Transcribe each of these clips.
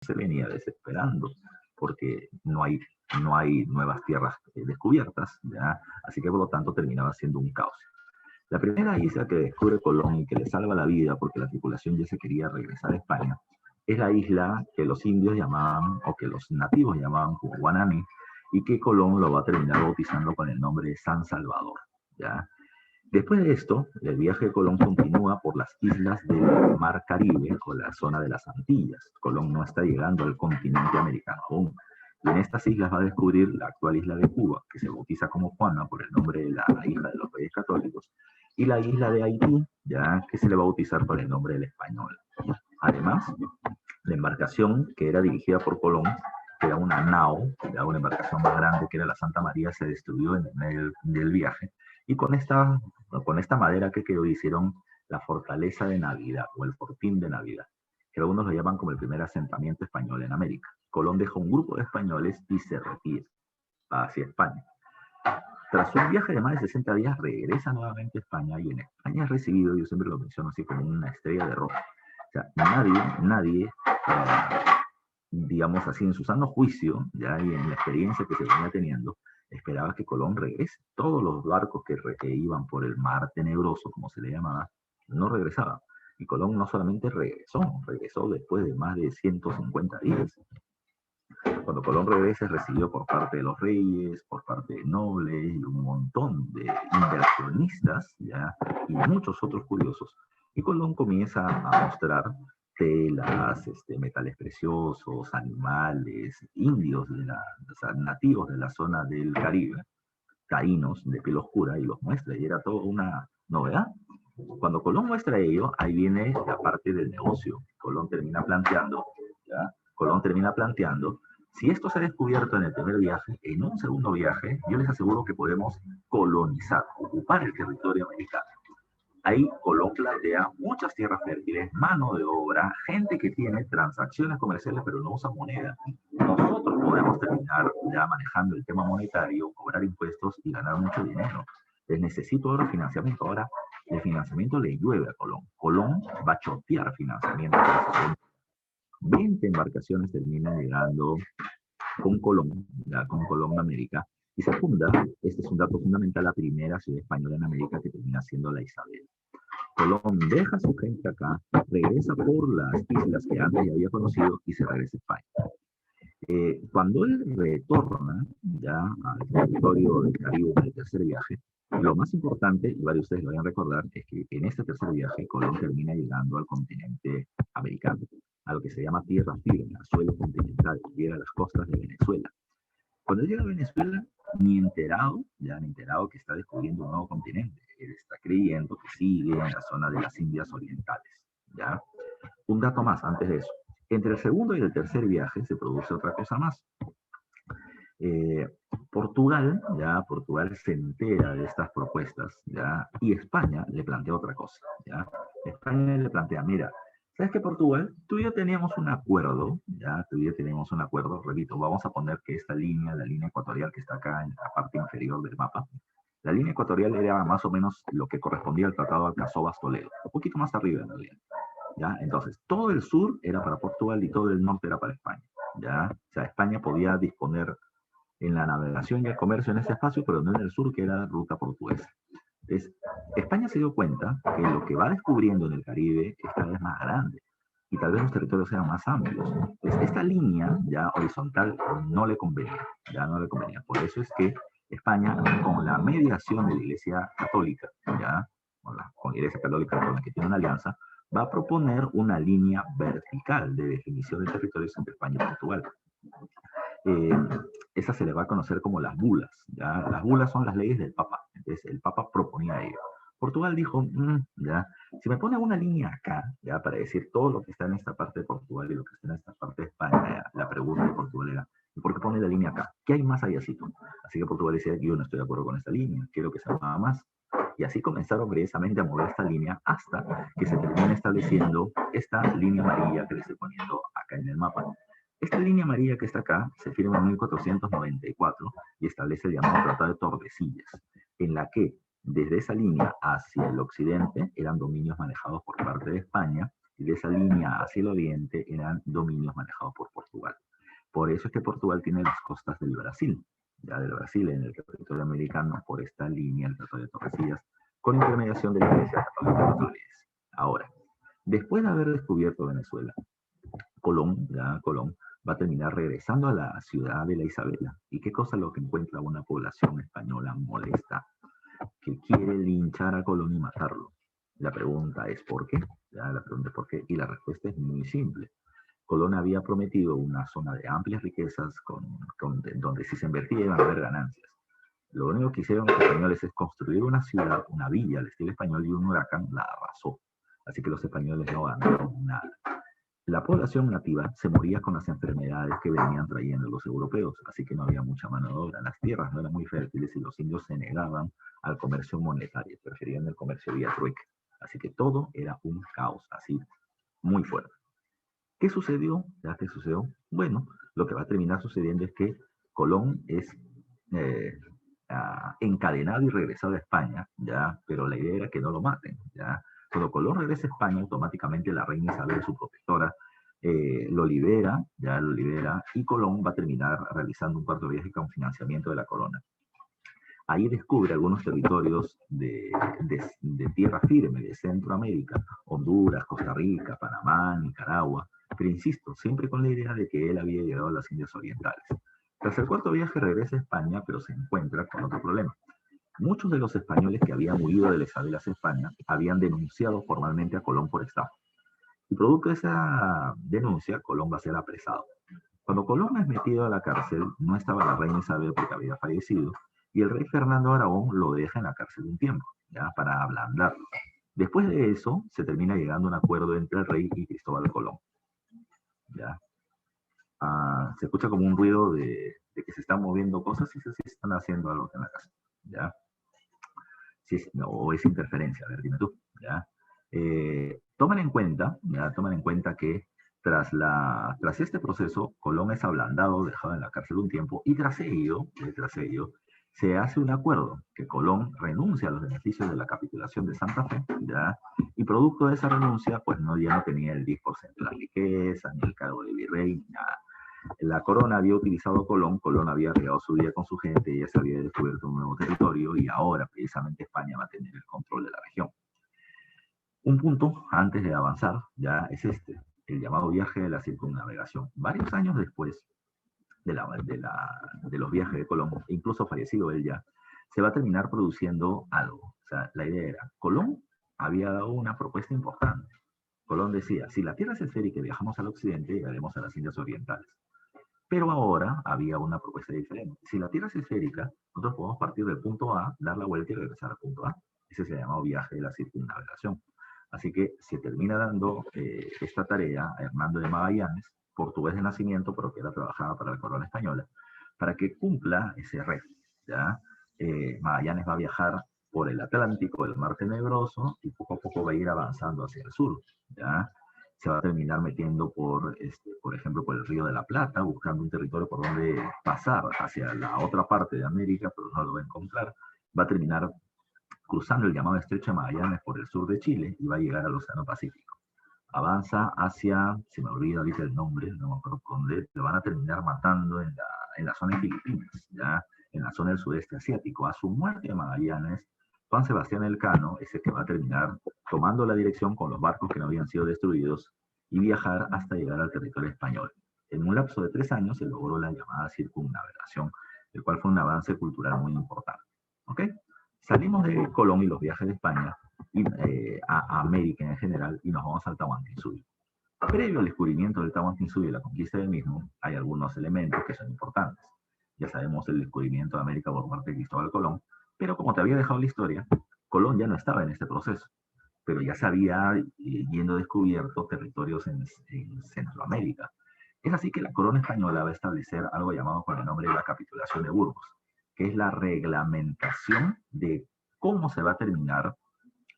se venía desesperando porque no hay nuevas tierras descubiertas, ¿ya? Así que por lo tanto terminaba siendo un caos. La primera isla que descubre Colón y que le salva la vida porque la tripulación ya se quería regresar a España es la isla que los indios llamaban, o que los nativos llamaban como Guanani, y que Colón lo va a terminar bautizando con el nombre de San Salvador, ¿ya? Después de esto, el viaje de Colón continúa por las islas del Mar Caribe o la zona de las Antillas. Colón no está llegando al continente americano aún. Y en estas islas va a descubrir la actual isla de Cuba, que se bautiza como Juana por el nombre de la hija de los reyes católicos, y la isla de Haití, ya que se le va a bautizar por el nombre del Español. Además, la embarcación que era dirigida por Colón, que era una nao, era una embarcación más grande que era la Santa María, se destruyó en el medio del viaje, y con esta madera que quedó hicieron la fortaleza de Navidad o el fortín de Navidad, que algunos lo llaman como el primer asentamiento español en América. Colón dejó un grupo de españoles y se retira hacia España. Tras un viaje de más de 60 días, regresa nuevamente a España y en España es recibido, yo siempre lo menciono así, como una estrella de rock. O sea, nadie, digamos así, en su sano juicio, ya y en la experiencia que se venía teniendo, esperaba que Colón regrese. Todos los barcos que iban por el mar tenebroso, como se le llamaba, no regresaban. Y Colón no solamente regresó después de más de 150 días. Cuando Colón regresa es recibido por parte de los reyes, por parte de nobles y un montón de inversionistas, ¿ya? Y muchos otros curiosos. Y Colón comienza a mostrar telas, metales preciosos, animales, indios, o sea, nativos de la zona del Caribe, taínos de piel oscura, y los muestra, y era toda una novedad. Cuando Colón muestra ello, ahí viene la parte del negocio. Colón termina planteando, si esto se ha descubierto en el primer viaje, en un segundo viaje, yo les aseguro que podemos colonizar, ocupar el territorio americano. Ahí Colón plantea muchas tierras fértiles, mano de obra, gente que tiene transacciones comerciales pero no usa moneda. Nosotros podemos terminar ya manejando el tema monetario, cobrar impuestos y ganar mucho dinero. Les necesito ahora financiamiento. Ahora el financiamiento le llueve a Colón. Colón va a chotear financiamiento. 20 embarcaciones terminan llegando con Colón, ya con Colón América, y se funda, este es un dato fundamental, la primera ciudad española en América que termina siendo la Isabel. Colón deja a su gente acá, regresa por las islas que antes ya había conocido y se regresa a España. Cuando él retorna ya al territorio del Caribe en el tercer viaje, lo más importante, y varios de ustedes lo van a recordar, es que en este tercer viaje Colón termina llegando al continente americano, a lo que se llama tierra firme, al suelo continental, llega a las costas de Venezuela. Cuando llega a Venezuela, ni enterado que está descubriendo un nuevo continente. Él está creyendo que sigue en la zona de las Indias Orientales, ¿ya? Un dato más antes de eso. Entre el segundo y el tercer viaje se produce otra cosa más. Eh, Portugal se entera de estas propuestas, ¿ya? Y España le plantea otra cosa, ¿ya? España le plantea, mira, ¿sabes qué, Portugal? Tú y yo teníamos un acuerdo, ¿ya? Tú y yo teníamos un acuerdo, repito, vamos a poner que esta línea, la línea ecuatorial que está acá en la parte inferior del mapa, la línea ecuatorial era más o menos lo que correspondía al Tratado de Alcazobas-Toledo, un poquito más arriba en realidad, ¿ya? Entonces, todo el sur era para Portugal y todo el norte era para España, ¿ya? O sea, España podía disponer en la navegación y el comercio en ese espacio, pero no en el sur, que era ruta portuguesa. Entonces, España se dio cuenta que lo que va descubriendo en el Caribe es cada vez más grande y tal vez los territorios sean más amplios. Entonces, esta línea ya horizontal no le convenía, ya no le convenía. Por eso es que España, con la mediación de la Iglesia Católica, ya, con la Iglesia Católica con la que tiene una alianza, va a proponer una línea vertical de definición de territorios entre España y Portugal. eh, esa se le va a conocer como las bulas, ¿ya? Las bulas son las leyes del Papa, entonces el Papa proponía ello. Portugal dijo, ya, si me pone una línea acá, ya, para decir todo lo que está en esta parte de Portugal y lo que está en esta parte de España, ya, la pregunta de Portugal era, ¿y por qué pone la línea acá? ¿Qué hay más allácito? Así que Portugal decía, yo no estoy de acuerdo con esta línea, quiero que se mueva más. Y así comenzaron precisamente a mover esta línea hasta que se termina estableciendo esta línea amarilla que les estoy poniendo acá en el mapa. Esta línea amarilla que está acá se firma en 1494 y establece el llamado Tratado de Tordesillas, en la que desde esa línea hacia el occidente eran dominios manejados por parte de España y de esa línea hacia el oriente eran dominios manejados por Portugal. Por eso es que Portugal tiene las costas del Brasil, ya del Brasil en el territorio americano, por esta línea, el Tratado de Tordesillas, con intermediación de la Iglesia Católica Portuguesa. Ahora, después de haber descubierto Venezuela, Colón va a terminar regresando a la ciudad de la Isabela. ¿Y qué cosa es lo que encuentra una población española molesta? Que quiere linchar a Colón y matarlo. La pregunta es ¿por qué? ¿Ya? La pregunta es ¿por qué? Y la respuesta es muy simple. Colón había prometido una zona de amplias riquezas donde si se invertía iban a haber ganancias. Lo único que hicieron los españoles es construir una ciudad, una villa al estilo español, y un huracán la arrasó. Así que los españoles no ganaron nada. La población nativa se moría con las enfermedades que venían trayendo los europeos, así que no había mucha mano de obra. Las tierras no eran muy fértiles y los indios se negaban al comercio monetario, preferían el comercio vía trueque. Así que todo era un caos, así, muy fuerte. ¿Qué sucedió? ¿Qué sucedió? Bueno, lo que va a terminar sucediendo es que Colón es encadenado y regresado a España, ¿ya? Pero la idea era que no lo maten, ¿ya? Cuando Colón regresa a España, automáticamente la reina Isabel, su protectora, lo libera, y Colón va a terminar realizando un cuarto viaje con financiamiento de la corona. Ahí descubre algunos territorios de tierra firme de Centroamérica, Honduras, Costa Rica, Panamá, Nicaragua, pero insisto, siempre con la idea de que él había llegado a las Indias Orientales. Tras el cuarto viaje regresa a España, pero se encuentra con otro problema. Muchos de los españoles que habían huido de la Isabela a España habían denunciado formalmente a Colón por estafa. Y producto de esa denuncia, Colón va a ser apresado. Cuando Colón es metido a la cárcel, no estaba la reina Isabel porque había fallecido, y el rey Fernando Aragón lo deja en la cárcel un tiempo, ya para ablandarlo. Después de eso, se termina llegando a un acuerdo entre el rey y Cristóbal Colón. ¿Ya? Se escucha como un ruido de que se están moviendo cosas y se están haciendo algo en la casa. ¿Ya? No, o es interferencia, a ver, dime tú. ¿Ya? Tomen en cuenta que tras este proceso, Colón es ablandado, dejado en la cárcel un tiempo, y tras ello, se hace un acuerdo que Colón renuncia a los beneficios de la capitulación de Santa Fe, ¿ya? Y producto de esa renuncia, pues ya no tenía el 10% de la riqueza, ni el cargo de virrey, ni nada. La corona había utilizado Colón había regado su vida con su gente, y ya se había descubierto un nuevo territorio, y ahora precisamente España va a tener el control de la región. Un punto antes de avanzar ya es el llamado viaje de la circunnavegación. Varios años después de los viajes de Colón, incluso fallecido él ya, se va a terminar produciendo algo. O sea, la idea era, Colón había dado una propuesta importante. Colón decía, si la Tierra es esférica y viajamos al occidente, llegaremos a las Indias Orientales. Pero ahora había una propuesta diferente. Si la Tierra es esférica, nosotros podemos partir del punto A, dar la vuelta y regresar al punto A. Ese se llama viaje de la circunnavegación. Así que se termina dando esta tarea a Hernando de Magallanes, portugués de nacimiento, pero que era trabajaba para la corona española, para que cumpla ese reto. ¿Ya? Magallanes va a viajar por el Atlántico, el Mar Tenebroso, y poco a poco va a ir avanzando hacia el sur. ¿Ya? Se va a terminar metiendo por ejemplo, por el Río de la Plata, buscando un territorio por donde pasar hacia la otra parte de América, pero no lo va a encontrar. Va a terminar cruzando el llamado Estrecho de Magallanes por el sur de Chile y va a llegar al Océano Pacífico. Avanza hacia, se me olvida ahorita el nombre, no me acuerdo por dónde, lo van a terminar matando en la zona de Filipinas, ¿ya? En la zona del sudeste asiático. A su muerte de Magallanes, Juan Sebastián Elcano es el que va a terminar tomando la dirección con los barcos que no habían sido destruidos y viajar hasta llegar al territorio español. En un lapso de 3 años se logró la llamada circunnavegación, el cual fue un avance cultural muy importante. ¿Ok? Salimos de Colón y los viajes de España y, a América en general y nos vamos al Tahuantinsuyo. Previo al descubrimiento del Tahuantinsuyo y la conquista del mismo, hay algunos elementos que son importantes. Ya sabemos el descubrimiento de América por parte de Cristóbal Colón, pero como te había dejado la historia, Colón ya no estaba en este proceso, pero ya se había yendo descubierto territorios en Centroamérica. Es así que la corona española va a establecer algo llamado con el nombre de la capitulación de Burgos, que es la reglamentación de cómo se va a terminar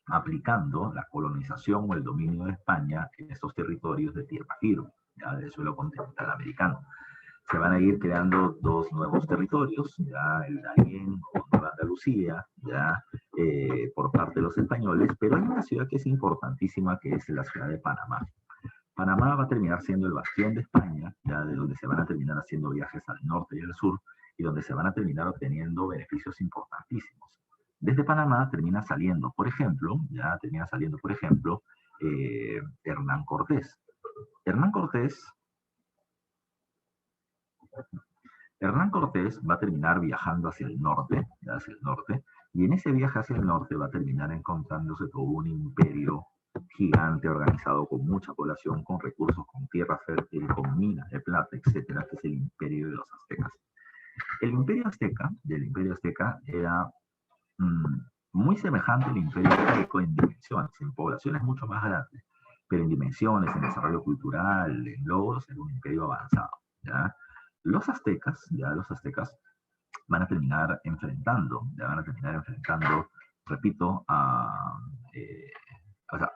aplicando la colonización o el dominio de España en estos territorios de tierra firme, ya del suelo continental americano. Se van a ir creando 2 nuevos territorios, ya el Darién o Nueva Andalucía, ya por parte de los españoles, pero hay una ciudad que es importantísima, que es la ciudad de Panamá. Panamá va a terminar siendo el bastión de España, ya de donde se van a terminar haciendo viajes al norte y al sur, y donde se van a terminar obteniendo beneficios importantísimos. Desde Panamá termina saliendo, por ejemplo, Hernán Cortés. Hernán Cortés Hernán Cortés va a terminar viajando hacia el norte, ya hacia el norte, y en ese viaje hacia el norte va a terminar encontrándose todo un imperio gigante organizado con mucha población, con recursos, con tierra fértil, con minas de plata, etcétera, que es el imperio de los aztecas. El imperio azteca era mm, muy semejante al imperio azteco en dimensiones, en poblaciones mucho más grandes, pero en dimensiones, en desarrollo cultural, en logros, era un imperio avanzado, ¿ya? Los aztecas van a terminar enfrentando, repito, eh, o sea,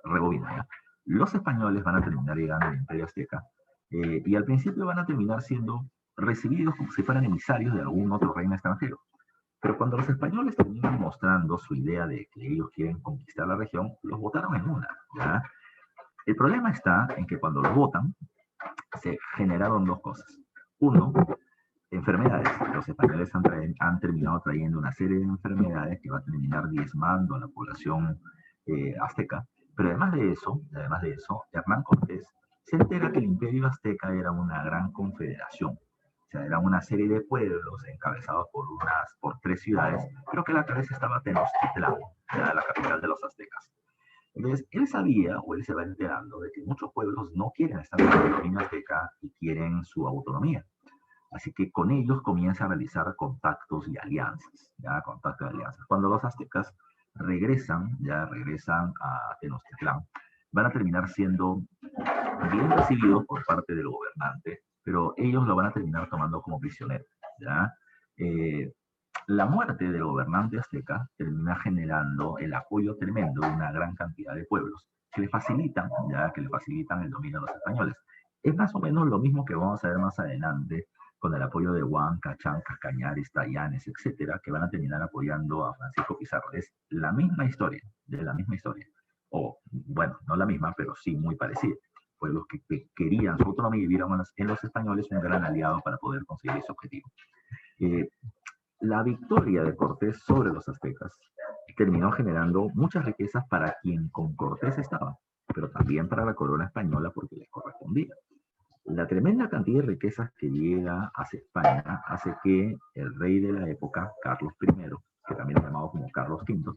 rebobino, ¿ya? Los españoles van a terminar llegando al Imperio Azteca y al principio van a terminar siendo recibidos como si fueran emisarios de algún otro reino extranjero. Pero cuando los españoles terminan mostrando su idea de que ellos quieren conquistar la región, los votaron en una, ¿ya? El problema está en que cuando los votan, se generaron dos cosas. Uno, enfermedades. Los españoles han terminado trayendo una serie de enfermedades que va a terminar diezmando a la población azteca. Pero además de eso, Hernán Cortés se entera que el imperio azteca era una gran confederación. O sea, era una serie de pueblos encabezados por tres ciudades, pero que la cabeza estaba Tenochtitlán, la capital de los aztecas. Entonces, él sabía, o él se va enterando, de que muchos pueblos no quieren estar en el dominio azteca y quieren su autonomía. Así que con ellos comienza a realizar contactos y alianzas, ¿ya? Contactos y alianzas. Cuando los aztecas regresan a Tenochtitlán, van a terminar siendo bien recibidos por parte del gobernante, pero ellos lo van a terminar tomando como prisionero, ¿ya? Eh, la muerte del gobernante azteca termina generando el apoyo tremendo de una gran cantidad de pueblos que le facilitan el dominio a los españoles. Es más o menos lo mismo que vamos a ver más adelante con el apoyo de Huanca, Chancas, Cañares, Tallanes, etcétera, que van a terminar apoyando a Francisco Pizarro. Es la misma historia, de la misma historia. O, bueno, no la misma, pero sí muy parecida. Pueblos que querían su autonomía y vieron en los españoles un gran aliado para poder conseguir ese objetivo. Eh, la victoria de Cortés sobre los aztecas terminó generando muchas riquezas para quien con Cortés estaba, pero también para la corona española porque les correspondía. La tremenda cantidad de riquezas que llega hacia España hace que el rey de la época, Carlos I, que también es llamado como Carlos V,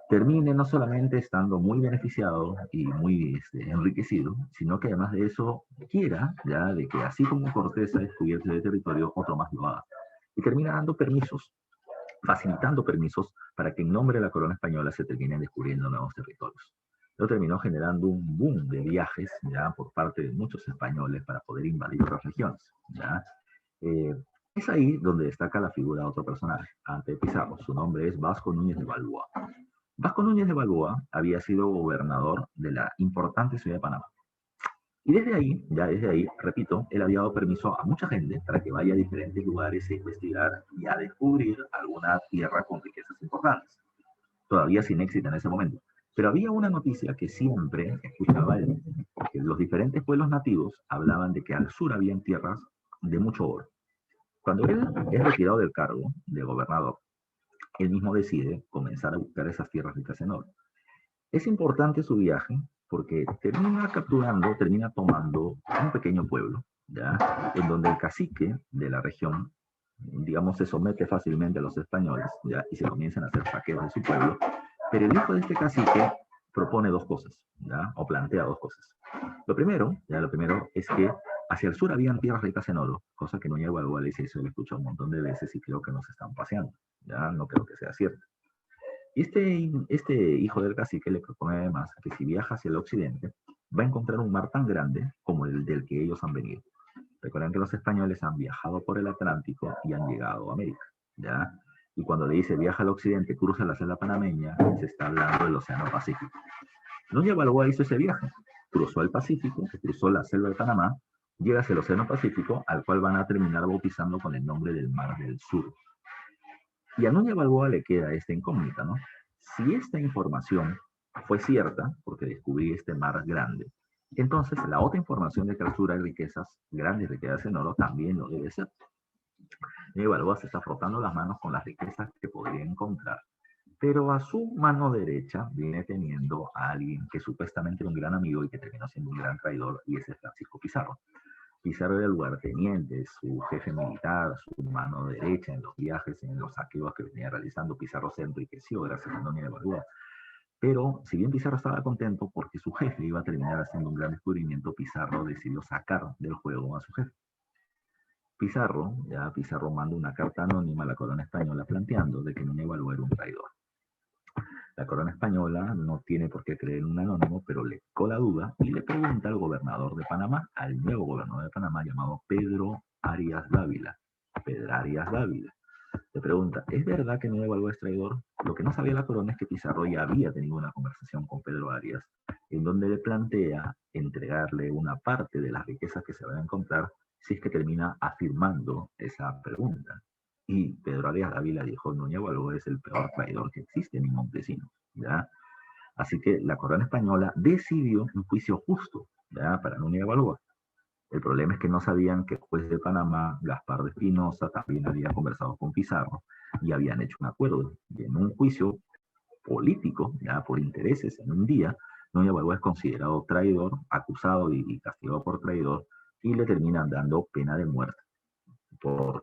termine no solamente estando muy beneficiado y muy enriquecido, sino que además de eso quiera ya de que así como Cortés ha descubierto ese territorio, otro más lo haga. Y termina dando permisos, facilitando permisos para que en nombre de la corona española se terminen descubriendo nuevos territorios. Esto terminó generando un boom de viajes ya por parte de muchos españoles para poder invadir otras regiones. ¿Ya? Eh, es ahí donde destaca la figura de otro personaje, ante Pizarro. Su nombre es Vasco Núñez de Balboa. Vasco Núñez de Balboa había sido gobernador de la importante ciudad de Panamá. Y desde ahí, repito, él había dado permiso a mucha gente para que vaya a diferentes lugares a investigar y a descubrir alguna tierra con riquezas importantes. Todavía sin éxito en ese momento. Pero había una noticia que siempre escuchaba él, que los diferentes pueblos nativos hablaban de que al sur habían tierras de mucho oro. Cuando él es retirado del cargo de gobernador, él mismo decide comenzar a buscar esas tierras ricas en oro. Es importante su viaje porque termina tomando un pequeño pueblo, ¿ya? En donde el cacique de la región, digamos, se somete fácilmente a los españoles, ¿ya? Y se comienzan a hacer saqueos de su pueblo. Pero el hijo de este cacique propone dos cosas, ¿ya? O plantea dos cosas. Lo primero es que hacia el sur habían tierras ricas en oro, cosa que Núñez de Balboa le dice, eso lo he escuchado un montón de veces y creo que nos están paseando, ¿ya? No creo que sea cierto. Este hijo del cacique le propone además que si viaja hacia el occidente, va a encontrar un mar tan grande como el del que ellos han venido. Recuerden que los españoles han viajado por el Atlántico y han llegado a América, ¿ya? Y cuando le dice viaja al occidente, cruza la selva panameña, se está hablando del Océano Pacífico. Núñez Balboa hizo ese viaje, cruzó el Pacífico, cruzó la selva de Panamá, llega hacia el Océano Pacífico, al cual van a terminar bautizando con el nombre del Mar del Sur. Y a Núñez Balboa le queda esta incógnita, ¿no? Si esta información fue cierta, porque descubrí este mar grande, Entonces, la otra información de clausura de riquezas, grandes riquezas en oro, también lo debe ser. Núñez Balboa se está frotando las manos con las riquezas que podría encontrar, pero a su mano derecha viene teniendo a alguien que supuestamente era un gran amigo y que terminó siendo un gran traidor, y ese es Francisco Pizarro. Pizarro era el lugarteniente, su jefe militar, su mano derecha en los viajes, en los saqueos que venía realizando. Pizarro se enriqueció gracias a Núñez de Balboa. Pero si bien Pizarro estaba contento porque su jefe iba a terminar haciendo un gran descubrimiento, Pizarro decidió sacar del juego a su jefe. Pizarro manda una carta anónima a la corona española planteando de que Núñez de Balboa era un traidor. La corona española no tiene por qué creer en un anónimo, pero le cola duda y le pregunta al gobernador de Panamá, al nuevo gobernador de Panamá llamado Pedro Arias Dávila. Pedro Arias Dávila. Le pregunta, ¿es verdad que Núñez de Balboa es traidor? Lo que no sabía la corona es que Pizarro ya había tenido una conversación con Pedro Arias, en donde le plantea entregarle una parte de las riquezas que se van a encontrar si es que termina afirmando esa pregunta. Y Pedro Arias Dávila dijo, Núñez de Balboa es el peor traidor que existe en Montesinos, ¿ya? Así que la corona española decidió un juicio justo, ¿ya? Para Núñez de Balboa. El problema es que no sabían que el juez de Panamá, Gaspar de Espinosa, también había conversado con Pizarro y habían hecho un acuerdo. Y en un juicio político, ya por intereses, en un día, Núñez Balboa es considerado traidor, acusado y castigado por traidor, y le terminan dando pena de muerte por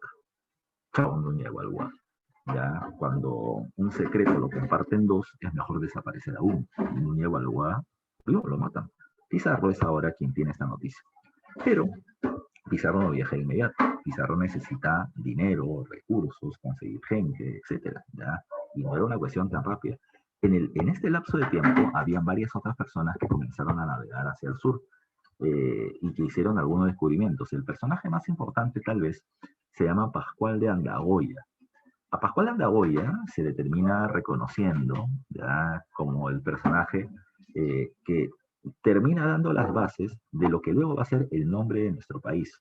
Chao Núñez Balboa. Ya cuando un secreto lo comparten dos, es mejor desaparecer aún. Núñez Balboa lo matan. Pizarro es ahora quien tiene esta noticia. Pero Pizarro no viaja de inmediato. Pizarro necesita dinero, recursos, conseguir gente, etcétera, ¿ya? Y no era una cuestión tan rápida. En este lapso de tiempo, habían varias otras personas que comenzaron a navegar hacia el sur y que hicieron algunos descubrimientos. El personaje más importante, tal vez, se llama Pascual de Andagoya. A Pascual de Andagoya se le termina reconociendo ya como el personaje que termina dando las bases de lo que luego va a ser el nombre de nuestro país.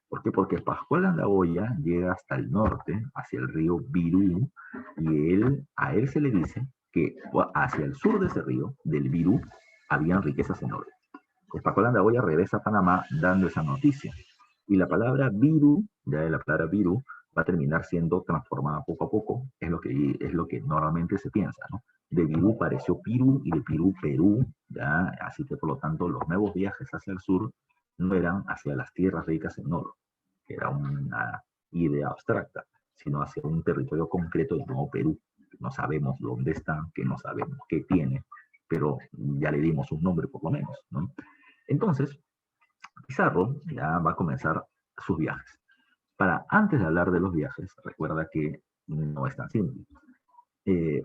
¿Por qué? Porque Pascual de Andagoya llega hasta el norte, hacia el río Virú, y a él se le dice que hacia el sur de ese río, del Virú, habían riquezas enormes. Pues Pascual de Andagoya regresa a Panamá dando esa noticia. Y la palabra Virú, ya de la palabra Virú, va a terminar siendo transformada poco a poco, es lo que normalmente se piensa, ¿no? De Virú pareció Pirú y de Pirú Perú, ¿ya? Así que por lo tanto los nuevos viajes hacia el sur no eran hacia las tierras ricas en oro, que era una idea abstracta, sino hacia un territorio concreto llamado Perú. No sabemos dónde está, que no sabemos qué tiene, pero ya le dimos un nombre por lo menos, ¿no? Entonces, Pizarro ya va a comenzar sus viajes. Antes de hablar de los viajes, recuerda que no es tan simple. Eh,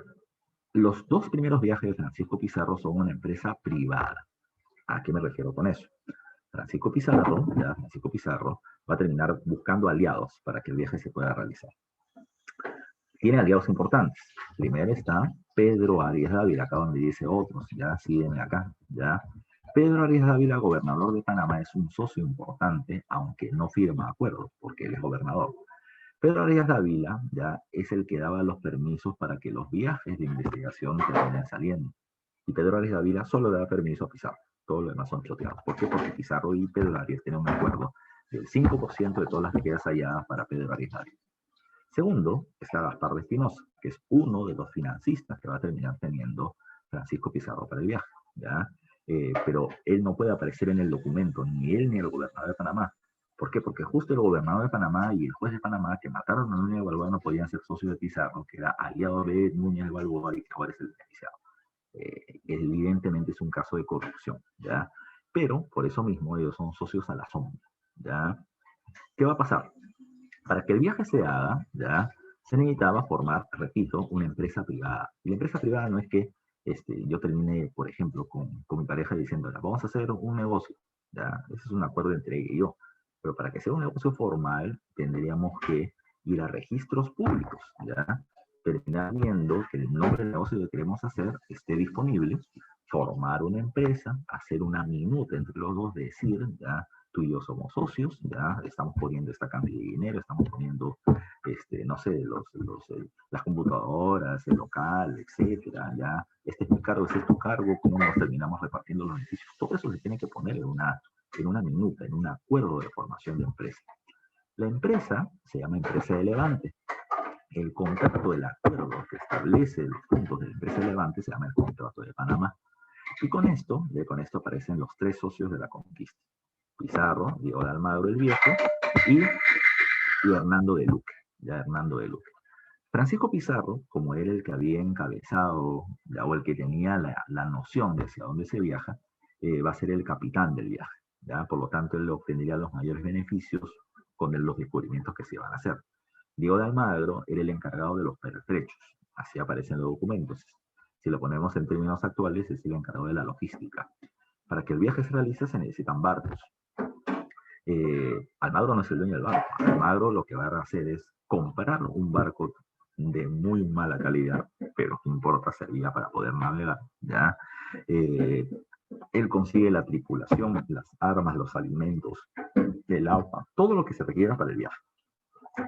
los dos primeros viajes de Francisco Pizarro son una empresa privada. ¿A qué me refiero con eso? Francisco Pizarro va a terminar buscando aliados para que el viaje se pueda realizar. Tiene aliados importantes. Primero está Pedro Arias Dávila, acá donde dice otros, ya siguen acá, ya. Pedro Arias Dávila, gobernador de Panamá, es un socio importante, aunque no firma acuerdos, porque él es gobernador. Pedro Arias Dávila ya es el que daba los permisos para que los viajes de investigación terminen saliendo. Y Pedro Arias Dávila solo le da permiso a Pizarro. Todo lo demás son choteados. ¿Por qué? Porque Pizarro y Pedro Arias tienen un acuerdo del 5% de todas las riquezas halladas para Pedro Arias Dávila. Segundo, está Gaspar de Espinosa, que es uno de los financistas que va a terminar teniendo Francisco Pizarro para el viaje, ¿ya? Pero él no puede aparecer en el documento, ni él ni el gobernador de Panamá. ¿Por qué? Porque justo el gobernador de Panamá y el juez de Panamá que mataron a Núñez de Balboa no podían ser socios de Pizarro, que era aliado de Núñez de Balboa y que ahora es el beneficiado. Evidentemente es un caso de corrupción, ¿ya? Pero por eso mismo ellos son socios a la sombra, ¿ya? ¿Qué va a pasar? Para que el viaje se haga, ¿ya? Se necesitaba formar, repito, una empresa privada. Y la empresa privada no es que yo termine, por ejemplo, con mi pareja diciendo, vamos a hacer un negocio, ¿ya? Ese es un acuerdo entre ella y yo. Pero para que sea un negocio formal, tendríamos que ir a registros públicos, ¿ya? Terminar viendo que el nombre del negocio que queremos hacer esté disponible, formar una empresa, hacer una minuta entre los dos, decir, ¿ya? tú y yo somos socios, ya estamos poniendo esta cantidad de dinero, estamos poniendo, no sé, las computadoras, el local, etcétera, ya, este es mi cargo, este es tu cargo, cómo nos terminamos repartiendo los beneficios, todo eso se tiene que poner en una minuta, en un acuerdo de formación de empresa. La empresa se llama empresa de levante. El contrato del acuerdo que establece los puntos de la empresa de levante se llama el contrato de Panamá. Y con esto aparecen los tres socios de la conquista. Pizarro, Diego de Almagro el Viejo y Hernando de Luque. Ya Hernando de Luque. Francisco Pizarro, como era el que había encabezado, ya, o el que tenía la noción de hacia dónde se viaja, va a ser el capitán del viaje. ¿Ya? Por lo tanto, él obtendría los mayores beneficios con los descubrimientos que se iban a hacer. Diego de Almagro era el encargado de los pertrechos, así aparecen los documentos. Si lo ponemos en términos actuales, es el encargado de la logística. Para que el viaje se realice se necesitan barcos. Almagro no es el dueño del barco. Almagro lo que va a hacer es comprar un barco de muy mala calidad, pero que importa, servía para poder navegar, ¿ya? Él consigue la tripulación, las armas, los alimentos, el agua, todo lo que se requiera para el viaje.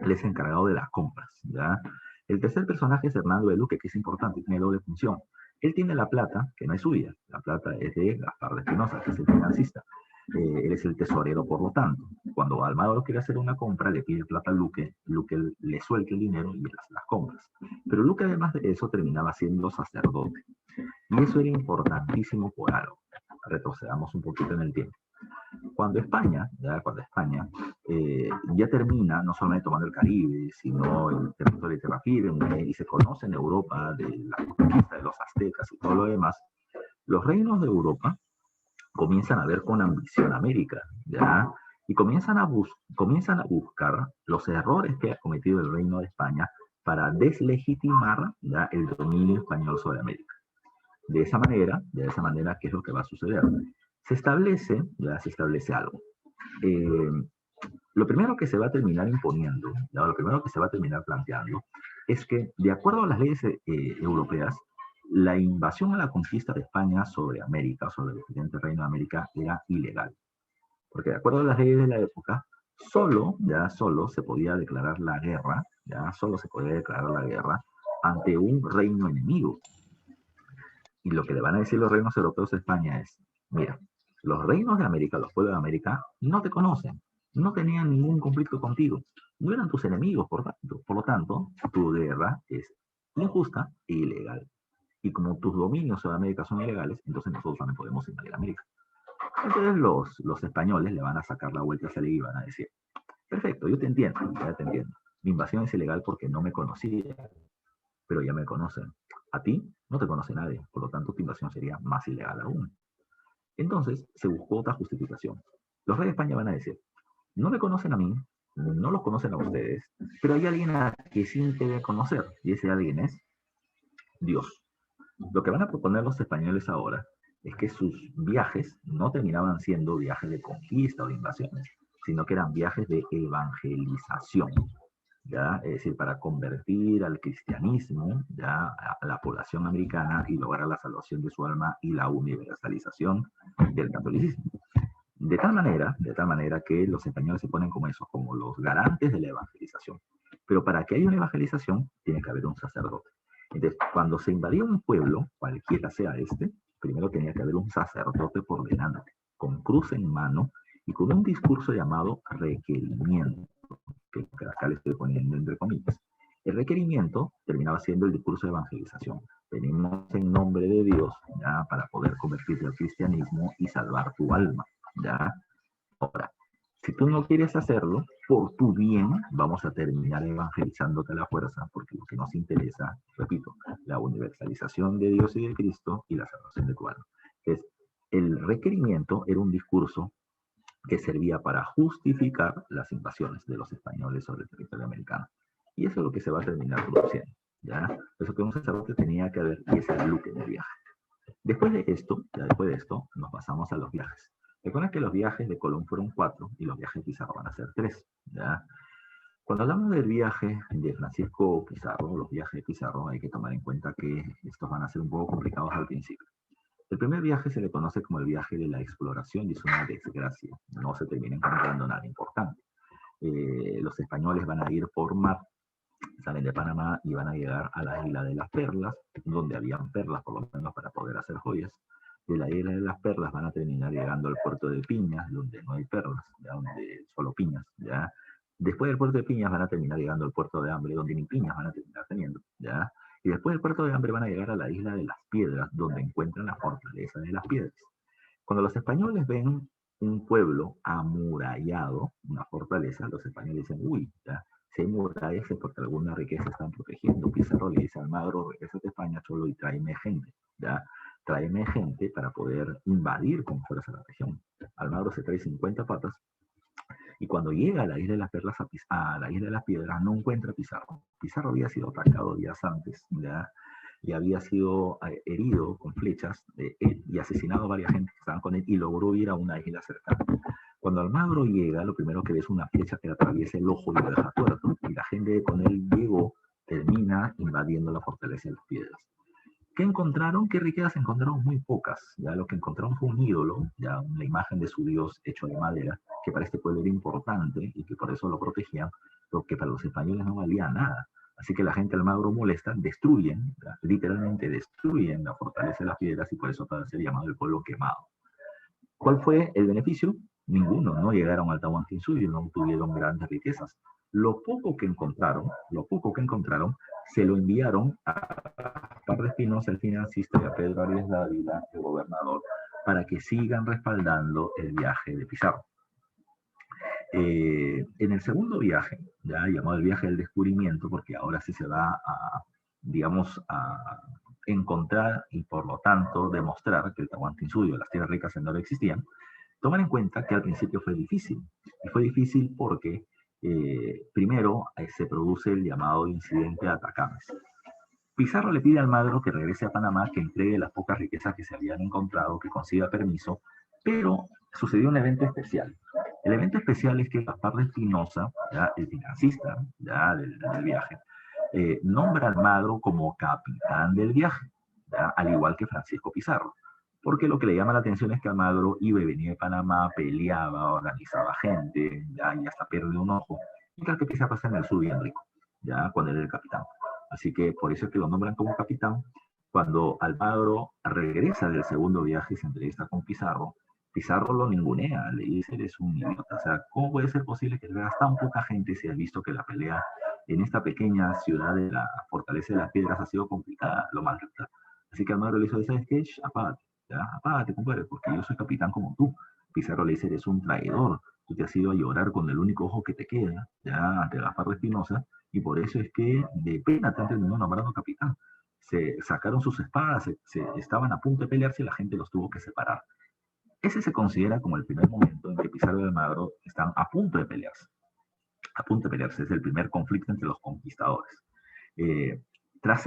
Él es encargado de las compras, ¿ya? El tercer personaje es Hernando de Luque, que es importante, tiene doble función. Él tiene la plata, que no es suya, la plata es de Gaspar de Espinosa, que es el financista. Él es el tesorero, por lo tanto. Cuando Almagro quiere hacer una compra, le pide plata a Luque, Luque le suelta el dinero y las compras. Pero Luque, además de eso, terminaba siendo sacerdote. Y eso era importantísimo por algo. Retrocedamos un poquito en el tiempo. Cuando España ya termina no solamente tomando el Caribe, sino el territorio de tierra firme, y se conoce en Europa de la conquista de los aztecas y todo lo demás, los reinos de Europa comienzan a ver con ambición América, ¿ya? Y comienzan a buscar los errores que ha cometido el Reino de España para deslegitimar, ¿ya?, el dominio español sobre América. De esa manera, ¿qué es lo que va a suceder? Se establece algo. Lo primero que se va a terminar imponiendo, ¿ya?, lo primero que se va a terminar planteando, es que, de acuerdo a las leyes europeas, la invasión a la conquista de España sobre América, sobre el diferente reino de América, era ilegal. Porque de acuerdo a las leyes de la época, solo se podía declarar la guerra, ante un reino enemigo. Y lo que le van a decir los reinos europeos a España es, mira, los reinos de América, los pueblos de América, no te conocen, no tenían ningún conflicto contigo, no eran tus enemigos, por lo tanto, tu guerra es injusta e ilegal. Y como tus dominios sobre América son ilegales, entonces nosotros también podemos invadir América. Entonces los españoles le van a sacar la vuelta a esa ley y van a decir, perfecto, yo te entiendo, ya te entiendo. Mi invasión es ilegal porque no me conocía, pero ya me conocen. A ti no te conoce nadie, por lo tanto tu invasión sería más ilegal aún. Entonces se buscó otra justificación. Los reyes de España van a decir, no me conocen a mí, no los conocen a ustedes, pero hay alguien a que sí debe conocer, y ese alguien es Dios. Lo que van a proponer los españoles ahora es que sus viajes no terminaban siendo viajes de conquista o de invasiones, sino que eran viajes de evangelización, ¿ya? Es decir, para convertir al cristianismo, ¿ya?, a la población americana y lograr la salvación de su alma y la universalización del catolicismo. De tal manera que los españoles se ponen como eso, como los garantes de la evangelización. Pero para que haya una evangelización, tiene que haber un sacerdote. Entonces, cuando se invadía un pueblo, cualquiera sea primero tenía que haber un sacerdote por delante, con cruz en mano y con un discurso llamado requerimiento, que acá le estoy poniendo entre comillas. El requerimiento terminaba siendo el discurso de evangelización. Venimos en nombre de Dios, ¿ya?, para poder convertirte al cristianismo y salvar tu alma, ¿ya? Ahora, si tú no quieres hacerlo, por tu bien, vamos a terminar evangelizándote a la fuerza, porque lo que nos interesa, repito, la universalización de Dios y de Cristo y la salvación de tu alma. Entonces, el requerimiento era un discurso que servía para justificar las invasiones de los españoles sobre el territorio americano. Y eso es lo que se va a terminar produciendo, ¿ya? Eso que un sacerdote tenía que ver, y ese era Luque en el viaje. Después de esto, nos pasamos a los viajes. Recuerden que los viajes de Colón fueron 4 y los viajes de Pizarro van a ser 3, ¿ya? Cuando hablamos del viaje de Francisco Pizarro, los viajes de Pizarro, hay que tomar en cuenta que estos van a ser un poco complicados al principio. El primer viaje se le conoce como el viaje de la exploración y es una desgracia. No se termina encontrando nada importante. Los españoles van a ir por mar, salen de Panamá y van a llegar a la isla de las Perlas, donde habían perlas por lo menos para poder hacer joyas. De la isla de las Perlas van a terminar llegando al puerto de Piñas, donde no hay perlas, ¿ya? Donde solo piñas. ¿Ya? Después del puerto de Piñas van a terminar llegando al puerto de Hambre, donde ni piñas van a terminar teniendo. ¿Ya? Y después del puerto de Hambre van a llegar a la isla de las Piedras, donde encuentran la fortaleza de las Piedras. Cuando los españoles ven un pueblo amurallado, una fortaleza, los españoles dicen, uy, ya, si hay murallas es porque alguna riqueza están protegiendo. Pizarro le dice a Almagro, regresa a España solo y tráeme gente, ¿ya? Tráeme gente para poder invadir con fuerza la región. Almagro se trae 50 patas y cuando llega a la isla de las Perlas, a la isla de las Piedras, no encuentra a Pizarro. Pizarro había sido atacado días antes, ¿ya? Y había sido herido con flechas y asesinado a varias gente que estaban con él y logró ir a una isla cercana. Cuando Almagro llega, lo primero que ve es una flecha que le atraviesa el ojo y lo deja tuerto, y la gente con él llegó, termina invadiendo la fortaleza de las Piedras. ¿Qué encontraron? ¿Qué riquezas encontraron? Muy pocas. Ya lo que encontraron fue un ídolo, ya una imagen de su dios hecho de madera, que para este pueblo era importante y que por eso lo protegían, pero que para los españoles no valía nada. Así que la gente Almagro molesta, destruyen, ¿ya? Literalmente destruyen la fortaleza de las Piedras y por eso puede ser llamado el pueblo quemado. ¿Cuál fue el beneficio? Ninguno, no llegaron al Tahuantinsuyo, no tuvieron grandes riquezas. Lo poco que encontraron, se lo enviaron a Parra Espinosa, el financista, y a Pedro Arias Dávila, el gobernador, para que sigan respaldando el viaje de Pizarro. En el segundo viaje, ya llamado el viaje del descubrimiento, porque ahora sí se va a, digamos, a encontrar y por lo tanto demostrar que el Tahuantinsuyo, las tierras ricas en oro existían, toman en cuenta que al principio fue difícil. Y fue difícil porque primero se produce el llamado incidente de Atacames. Pizarro le pide a Almagro que regrese a Panamá, que entregue las pocas riquezas que se habían encontrado, que consiga permiso, pero sucedió un evento especial. El evento especial es que Gaspar de Espinosa, ya, el financista ya, del viaje, nombra a Almagro como capitán del viaje, ya, al igual que Francisco Pizarro. Porque lo que le llama la atención es que Almagro iba y venía de Panamá, peleaba, organizaba gente, ya, y hasta pierde un ojo. Mientras que Pizarro está en el sur bien rico, ya, cuando él era el capitán. Así que por eso es que lo nombran como capitán. Cuando Almagro regresa del segundo viaje y se entrevista con Pizarro, Pizarro lo ningunea, le dice, eres un idiota. O sea, ¿cómo puede ser posible que veas tan poca gente si has visto que la pelea en esta pequeña ciudad de la Fortaleza de las Piedras ha sido complicada, lo maltrata? Así que Almagro le dice, ¿sabes qué? Apágate, ¿ya? Apágate, compadre, porque yo soy capitán como tú. Pizarro le dice, eres un traidor. Tú te has ido a llorar con el único ojo que te queda, ya, ante Gaspar de Espinosa, y por eso es que de pena te han terminado nombrando capitán. Se sacaron sus espadas, estaban a punto de pelearse y la gente los tuvo que separar. Ese se considera como el primer momento en que Pizarro y Almagro están a punto de pelearse. A punto de pelearse, es el primer conflicto entre los conquistadores. Eh, tras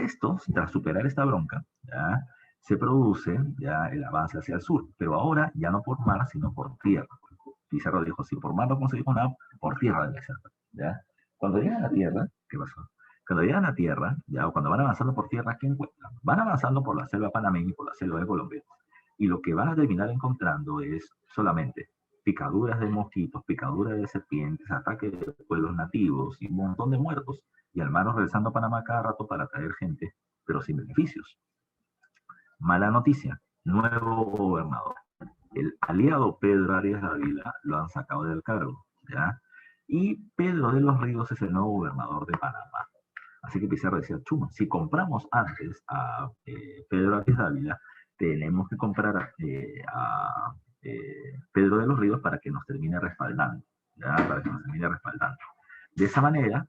superar esta bronca, ¿ya? Se produce ya el avance hacia el sur, pero ahora ya no por mar, sino por tierra. Pizarro dijo, si por mar no conseguimos nada, por tierra debe ser, ¿ya? Cuando llegan a tierra, ¿qué pasó? Cuando llegan a tierra, ya, o cuando van avanzando por tierra, ¿qué encuentran? Van avanzando por la selva panameña y por la selva de Colombia. Y lo que van a terminar encontrando es solamente picaduras de mosquitos, picaduras de serpientes, ataques de pueblos nativos y un montón de muertos. Y Almagro regresando a Panamá cada rato para traer gente, pero sin beneficios. Mala noticia, nuevo gobernador. El aliado Pedro Arias Dávila lo han sacado del cargo, ¿ya? Y Pedro de los Ríos es el nuevo gobernador de Panamá. Así que Pizarro decía, chuma, si compramos antes a Pedro Arias Dávila, tenemos que comprar a Pedro de los Ríos para que nos termine respaldando, ¿ya? Para que nos termine respaldando. De esa manera,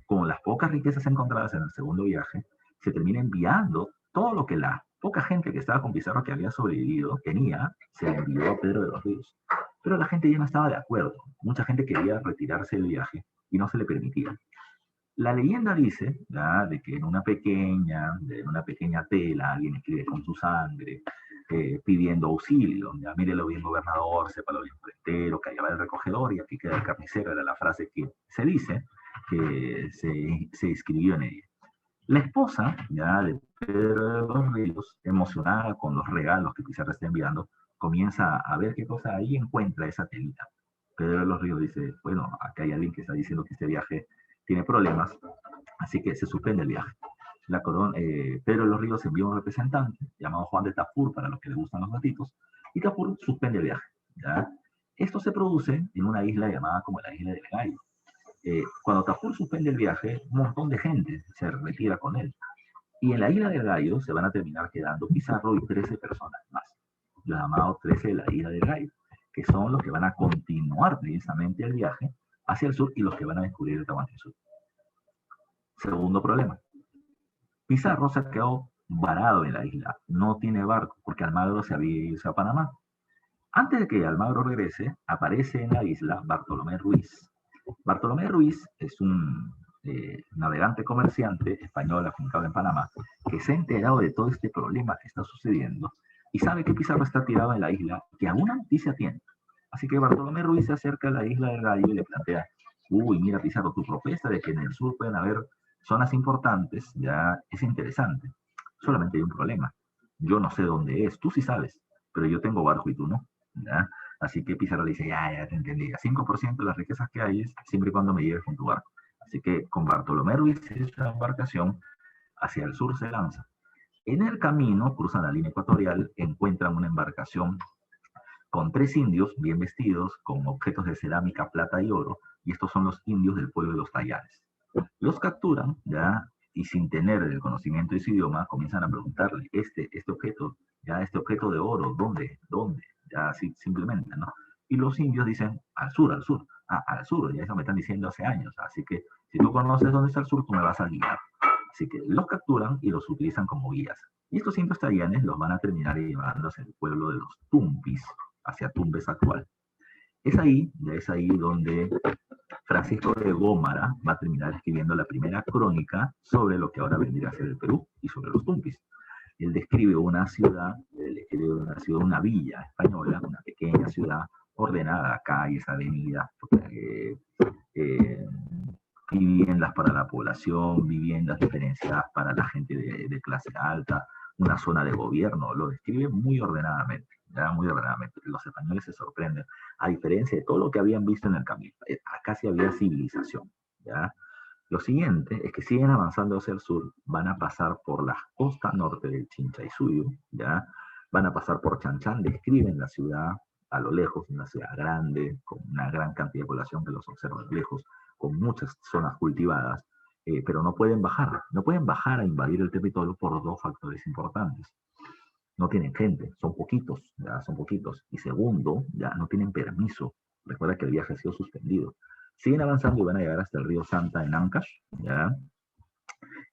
con las pocas riquezas encontradas en el segundo viaje, se termina enviando todo lo que la poca gente que estaba con Pizarro que había sobrevivido tenía, se le envió a Pedro de los Ríos. Pero la gente ya no estaba de acuerdo. Mucha gente quería retirarse del viaje y no se le permitía. La leyenda dice, ¿ya? De que en una pequeña tela alguien escribe con su sangre, pidiendo auxilio. Ya, mírelo bien, gobernador, sépalo bien, frentero, que allá va el recogedor y aquí queda el carnicero, era la frase que se dice, que se escribió en ella. La esposa, ya de Pedro de los Ríos, emocionada con los regalos que Pizarro está enviando, comienza a ver qué cosa ahí encuentra esa telita. Pedro de los Ríos dice, bueno, acá hay alguien que está diciendo que este viaje tiene problemas, así que se suspende el viaje. Pedro de los Ríos envía un representante llamado Juan de Tafur, para los que les gustan los gatitos, y Tafur suspende el viaje. ¿Ya? Esto se produce en una isla llamada como la isla del Gallo. Cuando Tafur suspende el viaje, un montón de gente se retira con él. Y en la isla del Gallo se van a terminar quedando Pizarro y 13 personas más, los llamados 13 de la isla del Gallo, que son los que van a continuar precisamente el viaje hacia el sur y los que van a descubrir el Tahuantinsuyo. Segundo problema, Pizarro se ha quedado varado en la isla, no tiene barco, porque Almagro se había ido a Panamá. Antes de que Almagro regrese, aparece en la isla Bartolomé Ruiz. Bartolomé Ruiz es un navegante comerciante español afincado en Panamá, que se ha enterado de todo este problema que está sucediendo y sabe que Pizarro está tirado en la isla, que alguna noticia tiene. Así que Bartolomé Ruiz se acerca a la isla del Gallo y le plantea, uy, mira Pizarro, tu propuesta de que en el sur pueden haber zonas importantes ya es interesante. Solamente hay un problema. Yo no sé dónde es, tú sí sabes, pero yo tengo barco y tú no. ¿Ya? Así que Pizarro le dice, ya te entendí, a 5% de las riquezas que hay es siempre y cuando me lleves con tu barco. Así que con Bartolomé Ruiz, esta embarcación hacia el sur se lanza. En el camino, cruzan la línea ecuatorial, encuentran una embarcación con 3 indios bien vestidos, con objetos de cerámica, plata y oro, y estos son los indios del pueblo de los Tayanes. Los capturan, ya, y sin tener el conocimiento de su idioma, comienzan a preguntarle, este objeto de oro, ¿dónde? Ya así simplemente, ¿no? Y los indios dicen, al sur, al sur, ya eso me están diciendo hace años, así que si tú conoces dónde está el sur, tú me vas a guiar. Así que los capturan y los utilizan como guías. Y estos indios tayanes los van a terminar llevando hacia el pueblo de los Tumbis, hacia Tumbes actual. Es ahí donde Francisco de Gómara va a terminar escribiendo la primera crónica sobre lo que ahora vendría a ser el Perú y sobre los Tumbis. Él describe una villa española, una pequeña ciudad ordenada, calles, avenidas, eh, viviendas para la población, viviendas diferenciadas para la gente de clase alta, una zona de gobierno, lo describe muy ordenadamente, ya muy ordenadamente. Los españoles se sorprenden, a diferencia de todo lo que habían visto en el camino. Acá sí había civilización, ¿ya? Lo siguiente es que siguen avanzando hacia el sur, van a pasar por la costa norte del Chinchaysuyo, ¿ya? Van a pasar por Chanchán, describen la ciudad a lo lejos, una ciudad grande, con una gran cantidad de población que los observa a lo lejos, con muchas zonas cultivadas, pero no pueden bajar a invadir el territorio por 2 factores importantes. No tienen gente, son poquitos, ya son poquitos. Y segundo, ya no tienen permiso. Recuerda que el viaje ha sido suspendido. Siguen avanzando y van a llegar hasta el río Santa en Ancash, ¿ya?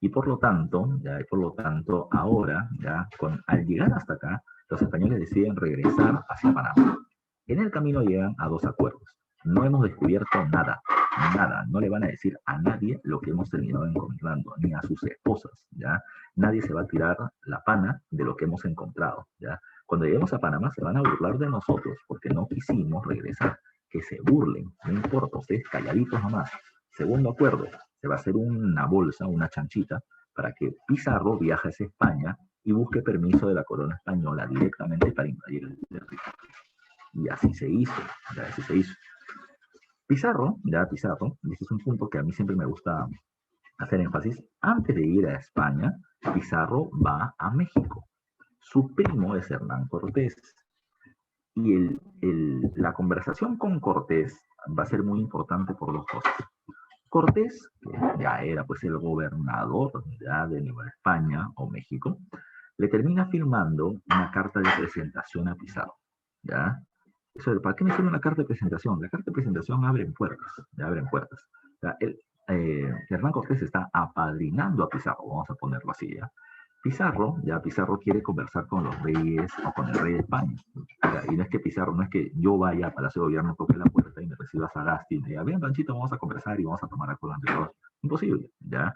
Y por lo tanto, ahora, al llegar hasta acá, los españoles deciden regresar hacia Panamá. En el camino llegan a 2 acuerdos. No hemos descubierto nada, nada. No le van a decir a nadie lo que hemos terminado encontrando, ni a sus esposas, ¿ya? Nadie se va a tirar la pana de lo que hemos encontrado, ¿ya? Cuando lleguemos a Panamá se van a burlar de nosotros porque no quisimos regresar. Que se burlen, no importa, ustedes calladitos nomás. Segundo acuerdo, se va a hacer una bolsa, una chanchita, para que Pizarro viaje hacia España y busque permiso de la corona española directamente para invadir el territorio. Y así se hizo, así se hizo. Pizarro, este es un punto que a mí siempre me gusta hacer énfasis, antes de ir a España, Pizarro va a México. Su primo es Hernán Cortés. Y la conversación con Cortés va a ser muy importante por 2 cosas. Cortés, que ya era pues el gobernador ya de Nueva España o México, le termina firmando una carta de presentación a Pizarro, ¿ya? Eso, ¿para qué me sirve una carta de presentación? La carta de presentación abre puertas, ya abren puertas. O sea, Hernán Cortés está apadrinando a Pizarro, vamos a ponerlo así, ¿ya? Pizarro quiere conversar con los reyes o con el rey de España. Y no es que yo vaya a Palacio de Gobierno, toque la puerta y me reciba Sagasti y me diga, ven Panchito, vamos a conversar y vamos a tomar alcohol entre todos. Imposible, ¿ya?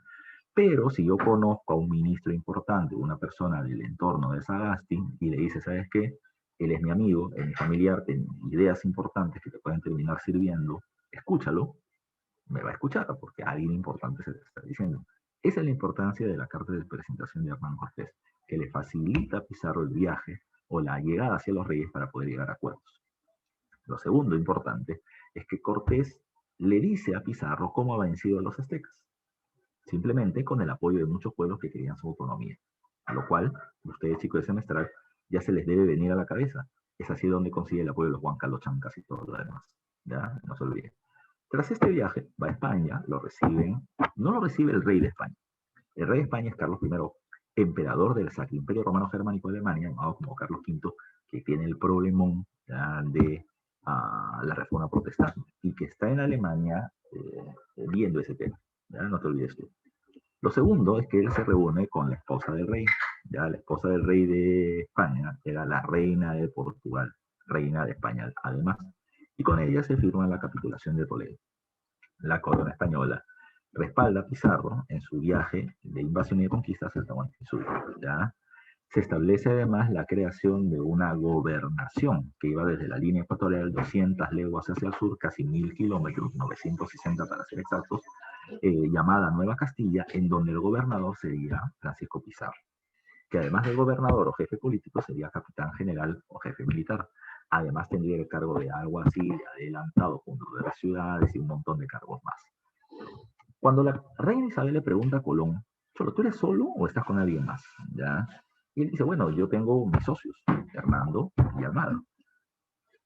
Pero si yo conozco a un ministro importante, una persona del entorno de Sagasti, y le dice, ¿sabes qué? Él es mi amigo, es mi familiar, tiene ideas importantes que te pueden terminar sirviendo, escúchalo, me va a escuchar porque alguien importante se te está diciendo. Esa es la importancia de la carta de presentación de Hernán Cortés, que le facilita a Pizarro el viaje o la llegada hacia los reyes para poder llegar a acuerdos. Lo segundo importante es que Cortés le dice a Pizarro cómo ha vencido a los aztecas, simplemente con el apoyo de muchos pueblos que querían su autonomía, a lo cual, ustedes chicos de semestral, ya se les debe venir a la cabeza. Es así donde consigue el apoyo de los Huancalos-Chancas y todo lo demás. ¿Ya? No se olviden. Tras este viaje, va a España, no lo recibe el rey de España. El rey de España es Carlos I, emperador del Sacro Imperio Romano Germánico de Alemania, llamado como Carlos V, que tiene el problemón de la reforma protestante y que está en Alemania viendo ese tema. ¿Ya? No te olvides tú. Lo segundo es que él se reúne con la esposa del rey. Ya la esposa del rey de España era la reina de Portugal, reina de España además, y con ella se firma la capitulación de Toledo. La corona española respalda a Pizarro en su viaje de invasión y de conquista hacia el Tahuantinsuyo. ¿Ya? Se establece además la creación de una gobernación que iba desde la línea ecuatorial 200 leguas hacia el sur, casi 1000 kilómetros, 960 para ser exactos, llamada Nueva Castilla, en donde el gobernador sería Francisco Pizarro, que además de gobernador o jefe político sería capitán general o jefe militar. Además tendría el cargo de algo así, de adelantado, junto de las ciudades y un montón de cargos más. Cuando la reina Isabel le pregunta a Colón, ¿tú eres solo o estás con alguien más? ¿Ya? Y él dice, bueno, yo tengo mis socios, Hernando y Almagro.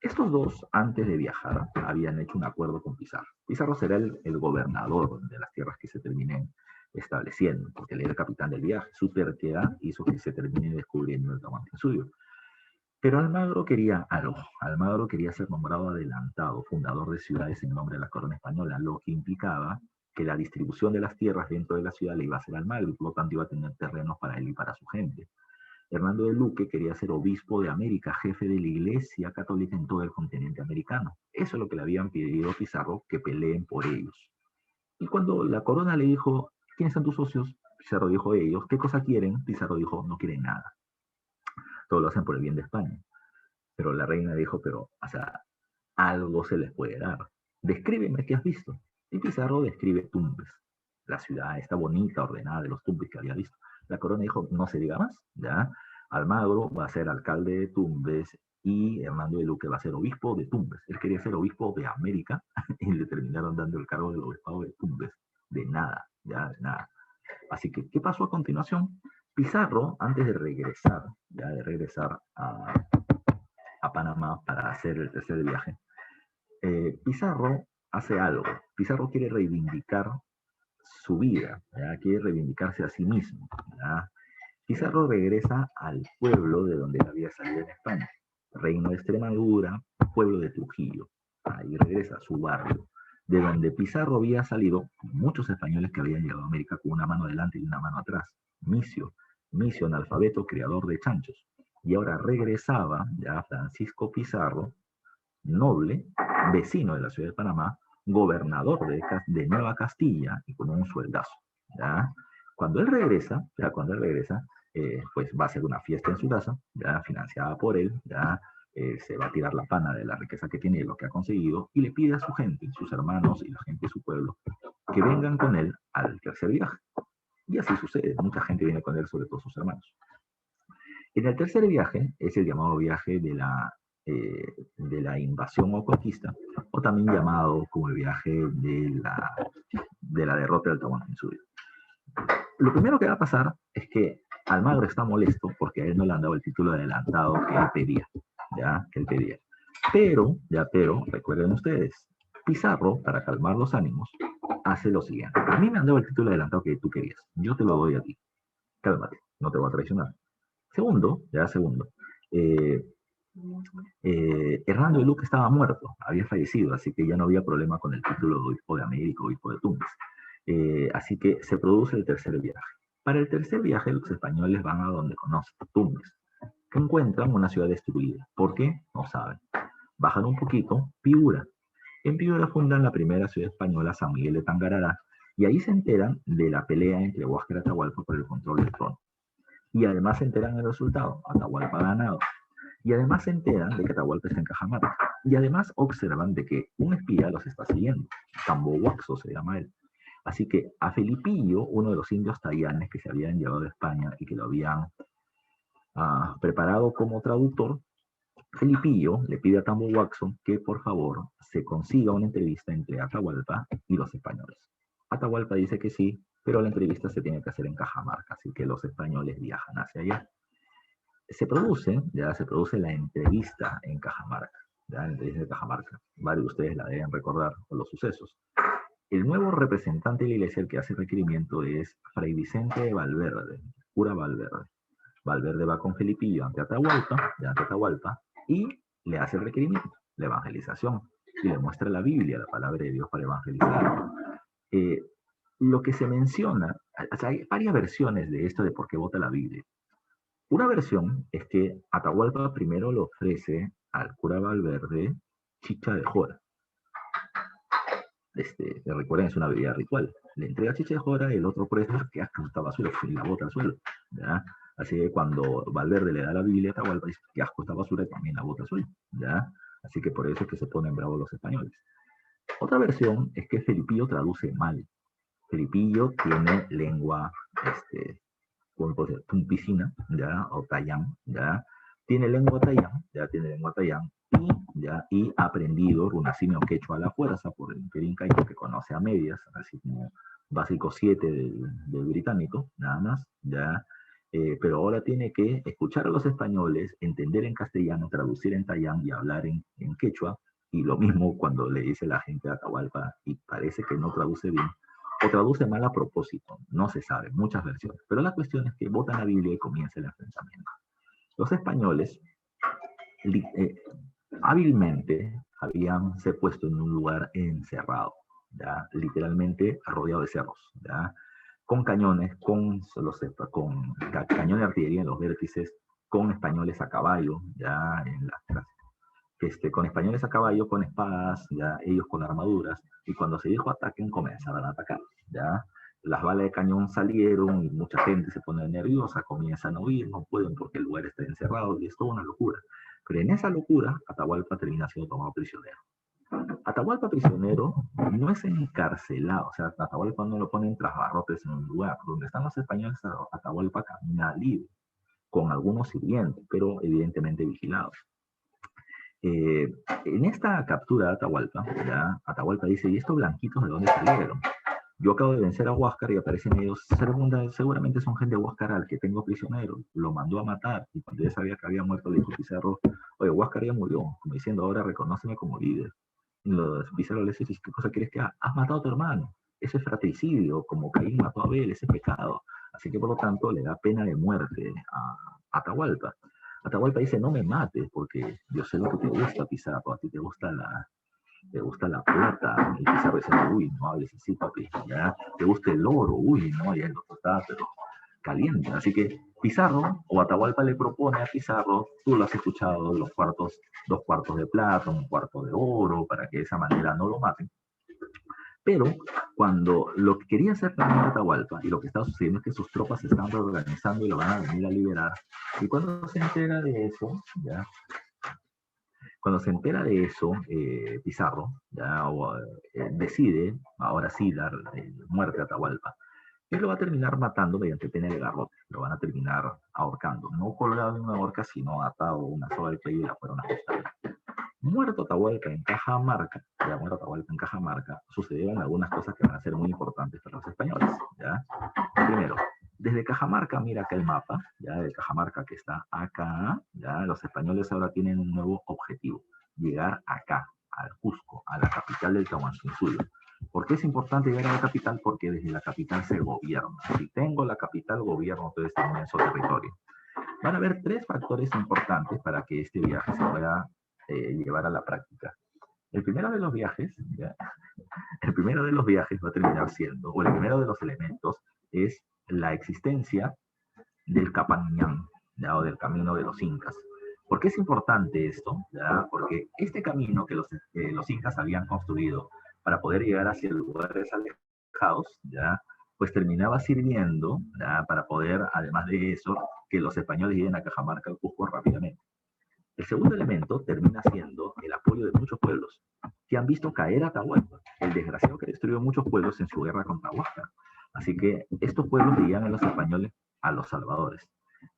Estos dos, antes de viajar, habían hecho un acuerdo con Pizarro. Pizarro será el gobernador de las tierras que se terminen estableciendo, porque él era el capitán del viaje. Su terquedad hizo que se termine descubriendo el Tahuantinsuyo. Pero Almagro quería algo. Almagro quería ser nombrado adelantado, fundador de ciudades en nombre de la corona española, lo que implicaba que la distribución de las tierras dentro de la ciudad le iba a ser Almagro, y por lo tanto iba a tener terrenos para él y para su gente. Hernando de Luque quería ser obispo de América, jefe de la Iglesia Católica en todo el continente americano. Eso es lo que le habían pedido a Pizarro, que peleen por ellos. Y cuando la corona le dijo, ¿quiénes son tus socios? Pizarro dijo ellos. ¿Qué cosa quieren? Pizarro dijo, no quieren nada. Todo lo hacen por el bien de España. Pero la reina dijo, pero, o sea, algo se les puede dar. Descríbeme qué has visto. Y Pizarro describe Tumbes, la ciudad esta bonita, ordenada de los Tumbes que había visto. La corona dijo, no se diga más, ¿ya? Almagro va a ser alcalde de Tumbes y Hernando de Luque va a ser obispo de Tumbes. Él quería ser obispo de América y le terminaron dando el cargo del obispado de Tumbes. De nada, ya, de nada. Así que, ¿qué pasó a continuación? Pizarro, antes de regresar, ya de regresar a Panamá para hacer el tercer viaje, Pizarro hace algo. Pizarro quiere reivindicar su vida, ¿ya? Quiere reivindicarse a sí mismo. ¿Ya? Pizarro regresa al pueblo de donde él había salido en España, Reino de Extremadura, pueblo de Trujillo. Ahí regresa a su barrio, de donde Pizarro había salido muchos españoles que habían llegado a América con una mano adelante y una mano atrás. Micio, analfabeto, criador de chanchos. Y ahora regresaba ya Francisco Pizarro, noble, vecino de la ciudad de Panamá, gobernador de Nueva Castilla y con un sueldazo. ¿Ya? Cuando él regresa, pues va a hacer una fiesta en su casa, ya financiada por él, ya se va a tirar la pana de la riqueza que tiene y lo que ha conseguido, y le pide a su gente, sus hermanos y la gente de su pueblo, que vengan con él al tercer viaje. Y así sucede, mucha gente viene con él, sobre todo sus hermanos. En el tercer viaje, es el llamado viaje de la invasión o conquista, o también llamado como el viaje de la derrota del Tahuantinsuyo. Lo primero que va a pasar es que Almagro está molesto porque a él no le han dado el título de adelantado que él pedía, ¿ya? Que él pedía. Pero, recuerden ustedes, Pizarro, para calmar los ánimos, hace lo siguiente. A mí me han dado el título de adelantado que tú querías. Yo te lo doy a ti. Cálmate, no te voy a traicionar. Segundo, Hernando de Luque estaba muerto, había fallecido, así que ya no había problema con el título de obispo de América, obispo de Tumbes. Así que se produce el tercer viaje. Para el tercer viaje, los españoles van a donde conocen, Tumbes, que encuentran una ciudad destruida. ¿Por qué? No saben. Bajan un poquito, Piura. En Piura fundan la primera ciudad española, San Miguel de Tangarará, y ahí se enteran de la pelea entre Huáscar y Atahualpa por el control del trono. Y además se enteran del resultado, Atahualpa ha ganado. Y además se enteran de que Atahualpa está en Cajamarca. Y además observan de que un espía los está siguiendo, Tambo Huaxo se llama él. Así que a Felipillo, uno de los indios tayanes que se habían llevado de España y que lo habían preparado como traductor, Felipillo le pide a Tambo Watson que por favor se consiga una entrevista entre Atahualpa y los españoles. Atahualpa dice que sí, pero la entrevista se tiene que hacer en Cajamarca, así que los españoles viajan hacia allá. Se produce la entrevista en Cajamarca, ya, la entrevista de Cajamarca. Varios de ustedes la deben recordar por los sucesos. El nuevo representante de la iglesia, el que hace requerimiento, es Fray Vicente de Valverde, cura Valverde. Valverde va con Felipillo ante Atahualpa, y le hace el requerimiento, la evangelización, y le muestra la Biblia, la palabra de Dios para evangelizar. Lo que se menciona, o sea, hay varias versiones de esto de por qué vota la Biblia. Una versión es que Atahualpa primero le ofrece al cura Valverde chicha de jora. Recuerden, es una bebida ritual. Le entrega chicha de jora y el otro por eso que asco esta basura y la bota al suelo. ¿Ya? Así que cuando Valverde le da la Biblia a Atahualpa, dice que asco esta basura y también la bota al suelo. ¿Ya? Así que por eso es que se ponen bravos los españoles. Otra versión es que Felipillo traduce mal. Felipillo tiene lengua, tumpicina, ¿ya? O tayán, ¿ya? Tiene lengua tayán, y ha aprendido runacime o quechua a la fuerza por el imperio incaico, que conoce a medias, así como básico 7 del británico, nada más, ¿ya? Pero ahora tiene que escuchar a los españoles, entender en castellano, traducir en tayán y hablar en quechua, y lo mismo cuando le dice la gente a Atahualpa y parece que no traduce bien, o traduce mal a propósito, no se sabe, muchas versiones. Pero la cuestión es que votan la Biblia y comienza el enfrentamiento. Los españoles hábilmente habían se puesto en un lugar encerrado, ¿ya? Literalmente rodeado de cerros, ¿ya? Con cañones, con cañones de artillería en los vértices, con españoles a caballo, ya en con españoles a caballo, con espadas, ya ellos con armaduras, y cuando se dijo ataquen, comenzaron a atacar, ya. Las balas de cañón salieron y mucha gente se pone nerviosa, comienzan a huir, no pueden porque el lugar está encerrado y es toda una locura. Pero en esa locura, Atahualpa termina siendo tomado prisionero. Atahualpa prisionero no es encarcelado, o sea, Atahualpa no lo ponen tras barrotes en un lugar. Donde están los españoles, Atahualpa camina libre, con algunos sirvientes, pero evidentemente vigilados. En esta captura de Atahualpa, ¿ya? Atahualpa dice, ¿y estos blanquitos de dónde salieron? Yo acabo de vencer a Huáscar y aparecen ellos, seguramente son gente de Huáscar al que tengo prisionero, lo mandó a matar, y cuando ya sabía que había muerto le dijo Pizarro, oye, Huáscar ya murió, como diciendo, ahora reconóceme como líder. Y los Pizarro le dice, ¿qué cosa quieres que haga? Has matado a tu hermano, eso es fratricidio, como Caín mató a Abel, ese es pecado. Así que por lo tanto le da pena de muerte a Atahualpa. Atahualpa dice, no me mates, porque yo sé lo que te gusta, Pizarro, a ti te gusta la plata, y Pizarro dice, uy, no hables así, papi, ya, te gusta el oro, uy, no, y el otro está, pero caliente. Así que Pizarro, o Atahualpa le propone a Pizarro, tú lo has escuchado, 2 cuartos de plata, 1 cuarto de oro, para que de esa manera no lo maten. Pero cuando lo que quería hacer también Atahualpa, y lo que estaba sucediendo es que sus tropas se están reorganizando y lo van a venir a liberar, y cuando se entera de eso, ya, cuando se entera de eso, Pizarro ya, decide, ahora sí, dar muerte a Atahualpa. Y lo va a terminar matando mediante pena de garrote. Lo van a terminar ahorcando. No colgado en una horca, sino atado una soga de cuello y la fueron a ajustar. Muerto Atahualpa en Cajamarca, sucedieron algunas cosas que van a ser muy importantes para los españoles. ¿Ya? Primero, desde Cajamarca, mira acá el mapa, ya de Cajamarca que está acá, ya los españoles ahora tienen un nuevo objetivo, llegar acá, al Cusco, a la capital del Tahuantinsuyo. ¿Por qué es importante llegar a la capital? Porque desde la capital se gobierna. Si tengo la capital, gobierno todo este inmenso territorio. Van a haber 3 factores importantes para que este viaje se pueda llevar a la práctica. El primero de los viajes, ¿ya? El primero de los viajes va a terminar siendo, o el primero de los elementos, es la existencia del Capaniñán, ¿ya? O del camino de los incas. ¿Por qué es importante esto? ¿Ya? Porque este camino que los incas habían construido para poder llegar hacia lugares alejados, ¿ya? Pues terminaba sirviendo, ¿ya? Para poder, además de eso, que los españoles lleguen a Cajamarca, al Cusco rápidamente. El segundo elemento termina siendo el apoyo de muchos pueblos que han visto caer a Atahualpa, el desgraciado que destruyó muchos pueblos en su guerra contra Huáscar. Así que estos pueblos veían a los españoles a los salvadores.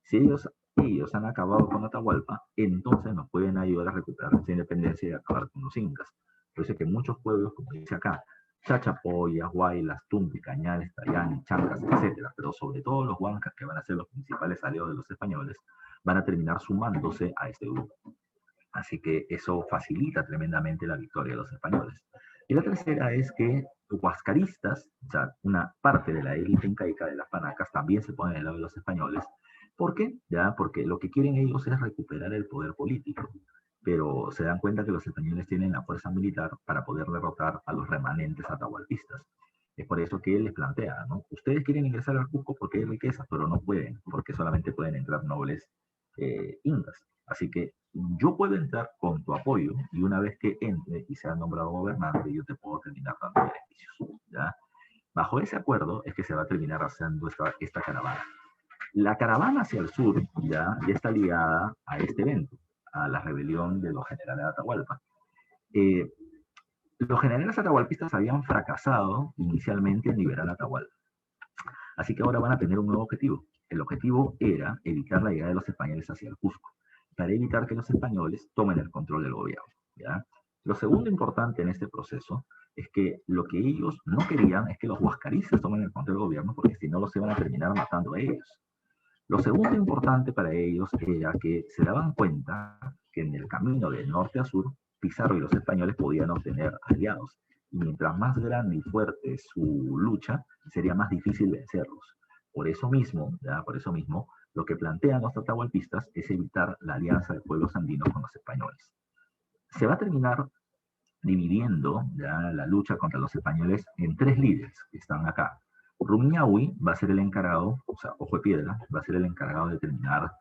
Si ellos han acabado con Atahualpa, entonces nos pueden ayudar a recuperar nuestra independencia y acabar con los incas. Por eso es que muchos pueblos, como dice acá, Chachapoyas, Huaylas, Tumpi, Cañales, Tayani, Chancas, etcétera, pero sobre todo los huancas, que van a ser los principales aliados de los españoles, van a terminar sumándose a este grupo. Así que eso facilita tremendamente la victoria de los españoles. Y la tercera es que huascaristas, o sea, una parte de la élite incaica de las panacas, también se ponen del lado de los españoles. ¿Por qué? Ya, porque lo que quieren ellos es recuperar el poder político, pero se dan cuenta que los españoles tienen la fuerza militar para poder derrotar a los remanentes atahualpistas. Es por eso que él les plantea, ¿no? Ustedes quieren ingresar al Cusco porque hay riqueza, pero no pueden, porque solamente pueden entrar nobles incas. Así que yo puedo entrar con tu apoyo y una vez que entre y sea nombrado gobernante, yo te puedo terminar dando beneficios, ¿ya? Bajo ese acuerdo es que se va a terminar haciendo esta caravana. La caravana hacia el sur ya está ligada a este evento, a la rebelión de los generales de Atahualpa. Eh, los generales atahualpistas habían fracasado inicialmente en liberar a Atahualpa. Así que ahora van a tener un nuevo objetivo. El objetivo era evitar la llegada de los españoles hacia el Cusco, para evitar que los españoles tomen el control del gobierno, ¿ya? Lo segundo importante en este proceso es que lo que ellos no querían es que los huascaristas tomen el control del gobierno, porque si no los iban a terminar matando a ellos. Lo segundo importante para ellos era que se daban cuenta que en el camino de norte a sur, Pizarro y los españoles podían obtener aliados. Y mientras más grande y fuerte su lucha, sería más difícil vencerlos. Por eso mismo, lo que plantean los atahualpistas es evitar la alianza de pueblos andinos con los españoles. Se va a terminar dividiendo ya la lucha contra los españoles en tres líderes que están acá. Rumiñahui va a ser el encargado, o sea, Ojo de Piedra, va a ser el encargado de terminar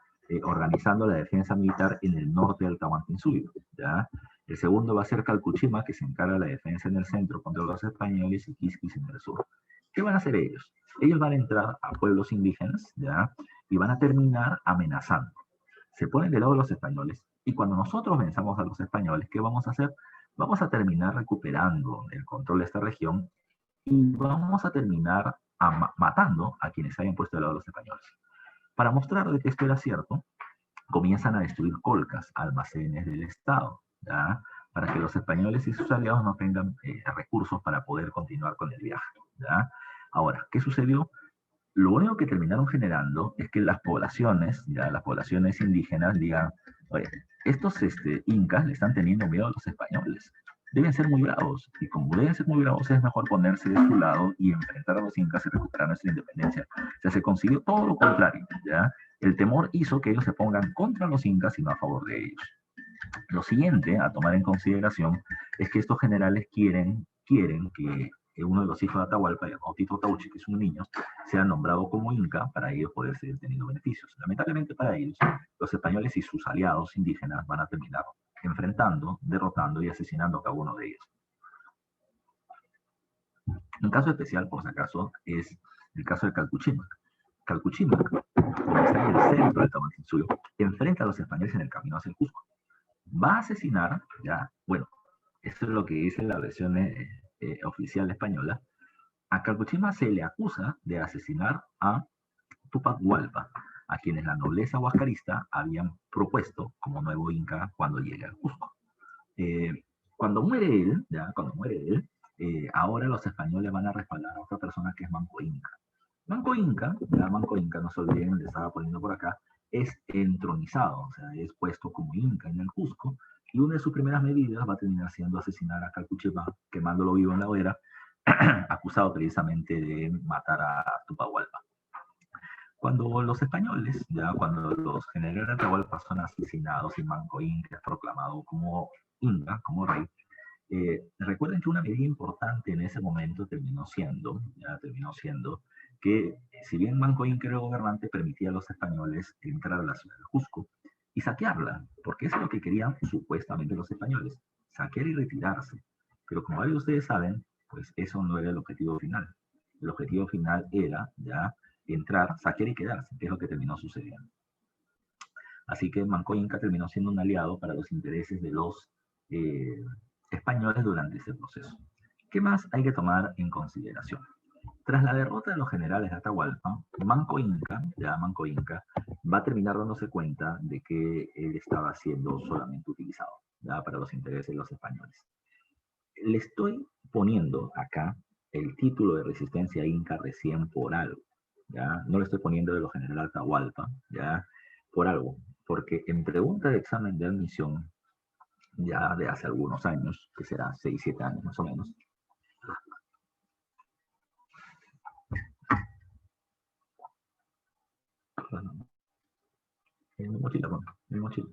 organizando la defensa militar en el norte del Tahuantinsuyo, ¿ya? El segundo va a ser Calcuchima, que se encarga de la defensa en el centro contra los españoles, y Quisquis en el sur. ¿Qué van a hacer ellos? Ellos van a entrar a pueblos indígenas, ¿ya? Y van a terminar amenazando. Se ponen del lado de los españoles, y cuando nosotros venzamos a los españoles, ¿qué vamos a hacer? Vamos a terminar recuperando el control de esta región y vamos a terminar matando a quienes se hayan puesto del lado de los españoles. Para mostrar de que esto era cierto, comienzan a destruir colcas, almacenes del Estado, ¿ya? Para que los españoles y sus aliados no tengan recursos para poder continuar con el viaje, ¿ya? Ahora, ¿qué sucedió? Lo único que terminaron generando es que las poblaciones, ya las poblaciones indígenas, digan, oye, estos incas le están teniendo miedo a los españoles, deben ser muy bravos, y como deben ser muy bravos es mejor ponerse de su lado y enfrentar a los incas y recuperar nuestra independencia. O sea, se consiguió todo lo contrario, ¿ya? El temor hizo que ellos se pongan contra los incas y no a favor de ellos. Lo siguiente a tomar en consideración es que estos generales quieren que uno de los hijos de Atahualpa, llamado Tito Tauchi, que es un niño, sea nombrado como inca para ellos poder seguir teniendo beneficios. Lamentablemente para ellos, los españoles y sus aliados indígenas van a terminar enfrentando, derrotando y asesinando a cada uno de ellos. Un caso especial, por si acaso, es el caso de Calcuchímac. Calcuchímac, como está en el centro del Tahuantinsuyo, enfrenta a los españoles en el camino hacia el Cusco. Va a asesinar, ya, bueno, esto es lo que dice la versión oficial española, a Calcuchímac se le acusa de asesinar a Túpac Hualpa, a quienes la nobleza huascarista habían propuesto como nuevo inca cuando llegue al Cusco. Cuando muere él, ahora los españoles van a respaldar a otra persona que es Manco Inca. Manco Inca, no se olviden, le estaba poniendo por acá, es entronizado, o sea, es puesto como inca en el Cusco, y una de sus primeras medidas va a terminar siendo asesinar a Calcuchímac, quemándolo vivo en la hoguera, acusado precisamente de matar a Túpac Hualpa. Cuando los españoles, cuando los generales de Atahualpa son asesinados y Manco Inca es proclamado como inca, como rey, recuerden que una medida importante en ese momento terminó siendo que si bien Manco Inca era gobernante, permitía a los españoles entrar a la ciudad de Cusco y saquearla, porque eso es lo que querían supuestamente los españoles, saquear y retirarse. Pero como varios de ustedes saben, pues eso no era el objetivo final. El objetivo final era ya entrar, saquear y quedarse, que es lo que terminó sucediendo. Así que Manco Inca terminó siendo un aliado para los intereses de los españoles durante ese proceso. ¿Qué más hay que tomar en consideración? Tras la derrota de los generales de Atahualpa, Manco Inca va a terminar dándose cuenta de que él estaba siendo solamente utilizado, ¿ya?, para los intereses de los españoles. Le estoy poniendo acá el título de resistencia inca recién por algo, ¿ya? No le estoy poniendo de los generales Atahualpa, ¿ya?, por algo, porque en pregunta de examen de admisión, ya de hace algunos años, que será 6, 7 años más o menos, en mi mochila, bueno, en mi mochila,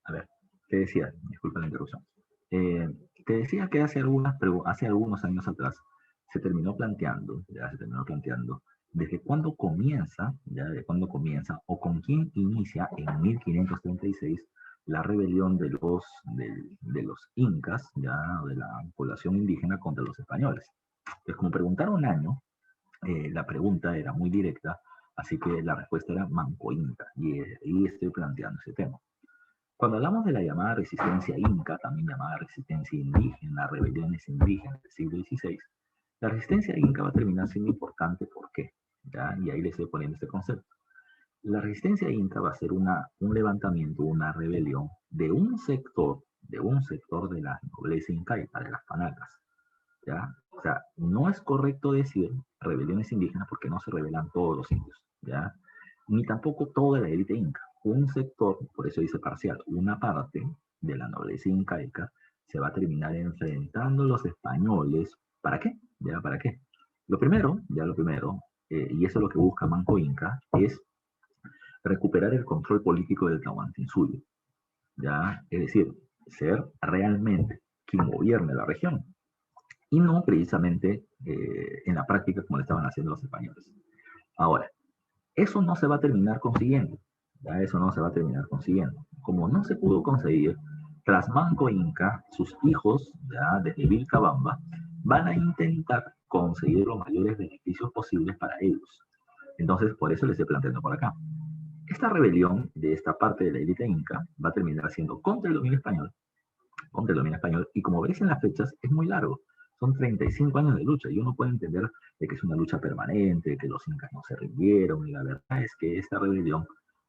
a ver, te decía, disculpa la interrupción. Eh, Te decía que hace algunos años atrás se terminó planteando desde cuándo comienza, ya de cuándo comienza, o con quién inicia en 1536 la rebelión de los incas, ya de la población indígena contra los españoles. Entonces, como preguntaron un año, la pregunta era muy directa, así que la respuesta era Manco Inca, y ahí estoy planteando ese tema. Cuando hablamos de la llamada resistencia inca, también llamada resistencia indígena, rebeliones indígenas del siglo XVI, la resistencia inca va a terminar siendo importante. ¿Por qué? ¿Ya? Y ahí les estoy poniendo este concepto. La resistencia inca va a ser un levantamiento, una rebelión de un sector de la nobleza incaica, de las panacas. ¿Ya? O sea, no es correcto decir rebeliones indígenas porque no se rebelan todos los indios, ¿ya? Ni tampoco toda la élite inca. Un sector, por eso dice parcial, una parte de la nobleza incaica se va a terminar enfrentando a los españoles. ¿Para qué? ¿Ya? ¿Para qué? Lo primero, y eso es lo que busca Manco Inca, es recuperar el control político del Tahuantinsuyo, ¿ya? Es decir, ser realmente quien gobierne la región y no precisamente en la práctica como le estaban haciendo los españoles. Ahora, eso no se va a terminar consiguiendo, ¿ya? Eso no se va a terminar consiguiendo. Como no se pudo conseguir, tras Manco Inca, sus hijos, ya desde Vilcabamba, van a intentar conseguir los mayores beneficios posibles para ellos. Entonces, por eso les estoy planteando por acá. Esta rebelión de esta parte de la élite inca va a terminar siendo contra el dominio español, y como veis en las fechas, es muy largo. Son 35 años de lucha, y uno puede entender de que es una lucha permanente, que los incas no se rindieron, y la verdad es que esta rebelión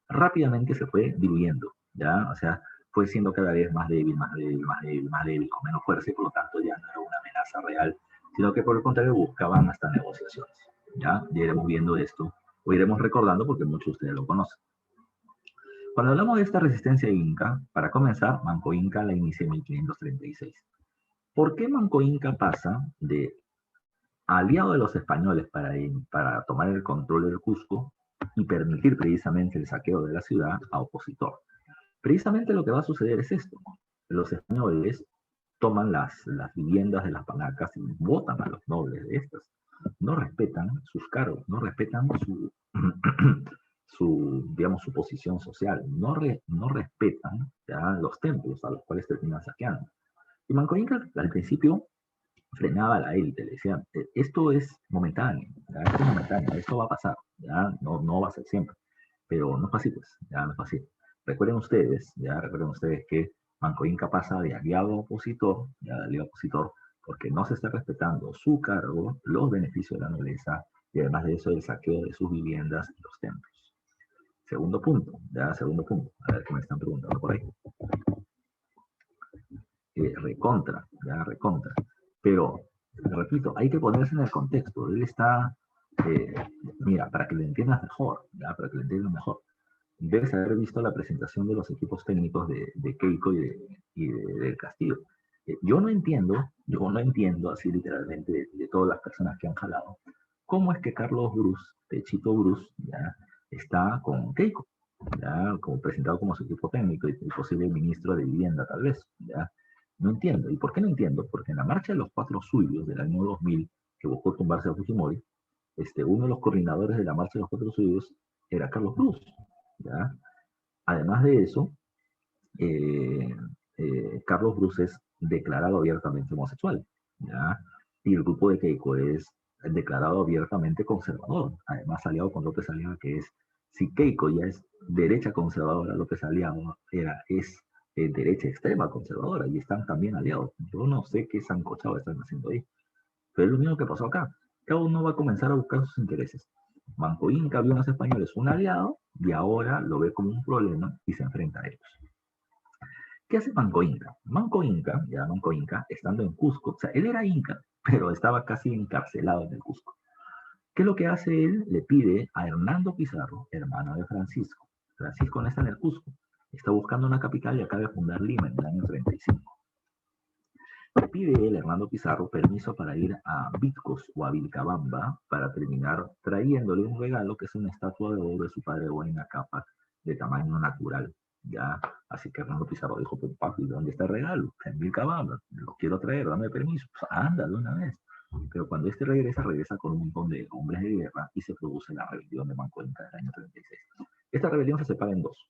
rápidamente se fue diluyendo, ¿ya? O sea, fue siendo cada vez más débil, más débil, más débil, más débil, con menos fuerza, y por lo tanto ya no era una amenaza real, sino que por el contrario buscaban hasta negociaciones, ¿ya? Ya iremos viendo esto, o iremos recordando porque muchos de ustedes lo conocen. Cuando hablamos de esta resistencia inca, para comenzar, Manco Inca la inicia en 1536. ¿Por qué Manco Inca pasa de aliado de los españoles para tomar el control del Cusco y permitir precisamente el saqueo de la ciudad a opositor? Precisamente lo que va a suceder es esto. Los españoles toman las viviendas de las panacas y votan a los nobles de estas. No respetan sus cargos, no respetan digamos, su posición social, no respetan, ¿ya?, los templos a los cuales terminan saqueando. Y Manco Inca al principio frenaba a la élite, le decía, esto es momentáneo, ¿ya? Esto es momentáneo, esto va a pasar, ¿ya? No va a ser siempre, pero no es así, pues, ya no es así. Recuerden ustedes que Manco Inca pasa de aliado a opositor, ya de aliado a opositor, porque no se está respetando su cargo, los beneficios de la nobleza, y además de eso el saqueo de sus viviendas y los templos. Segundo punto, a ver qué me están preguntando por ahí. Recontra. Pero, repito, hay que ponerse en el contexto. Él está, eh, mira, para que lo entiendas mejor, ¿ya? Para que lo entiendas mejor, debes haber visto la presentación de los equipos técnicos de Keiko del Castillo. Yo no entiendo así literalmente de todas las personas que han jalado, cómo es que Carlos Bruce, Pechito Bruce, ya está con Keiko, ya como presentado como su equipo técnico y posible ministro de vivienda tal vez, ya. No entiendo. ¿Y por qué no entiendo? Porque en la marcha de los 4 suyos del año 2000, que buscó tumbarse a Fujimori, uno de los coordinadores de la marcha de los 4 suyos era Carlos Cruz, ¿ya? Además de eso, eh, Carlos Cruz es declarado abiertamente homosexual, ¿ya? Y el grupo de Keiko es declarado abiertamente conservador, además aliado con López Aliaga, que es Si Keiko ya es derecha conservadora, López Aliaga es derecha extrema conservadora y están también aliados. Yo no sé qué sancochado están haciendo ahí. Pero es lo mismo que pasó acá. Cada uno va a comenzar a buscar sus intereses. Banco Inca vio a los españoles un aliado y ahora lo ve como un problema y se enfrenta a ellos. ¿Qué hace Manco Inca? Manco Inca, estando en Cusco, o sea, él era Inca, pero estaba casi encarcelado en el Cusco. ¿Qué es lo que hace él? Le pide a Hernando Pizarro, hermano de Francisco. Francisco no está en el Cusco, está buscando una capital y acaba de fundar Lima en el año 35. Le pide él, Hernando Pizarro, permiso para ir a Vitcos o a Vilcabamba para terminar trayéndole un regalo que es una estatua de oro de su padre Huayna Cápac de tamaño natural. Ya, así que Hernando Pizarro dijo, pues papi, ¿dónde está el regalo? En Vilcabamba, lo quiero traer, dame permiso. Pues anda de una vez. Pero cuando este regresa con un montón de hombres de guerra y se produce la rebelión de Manco Inca del año 36. Esta rebelión se separa en dos.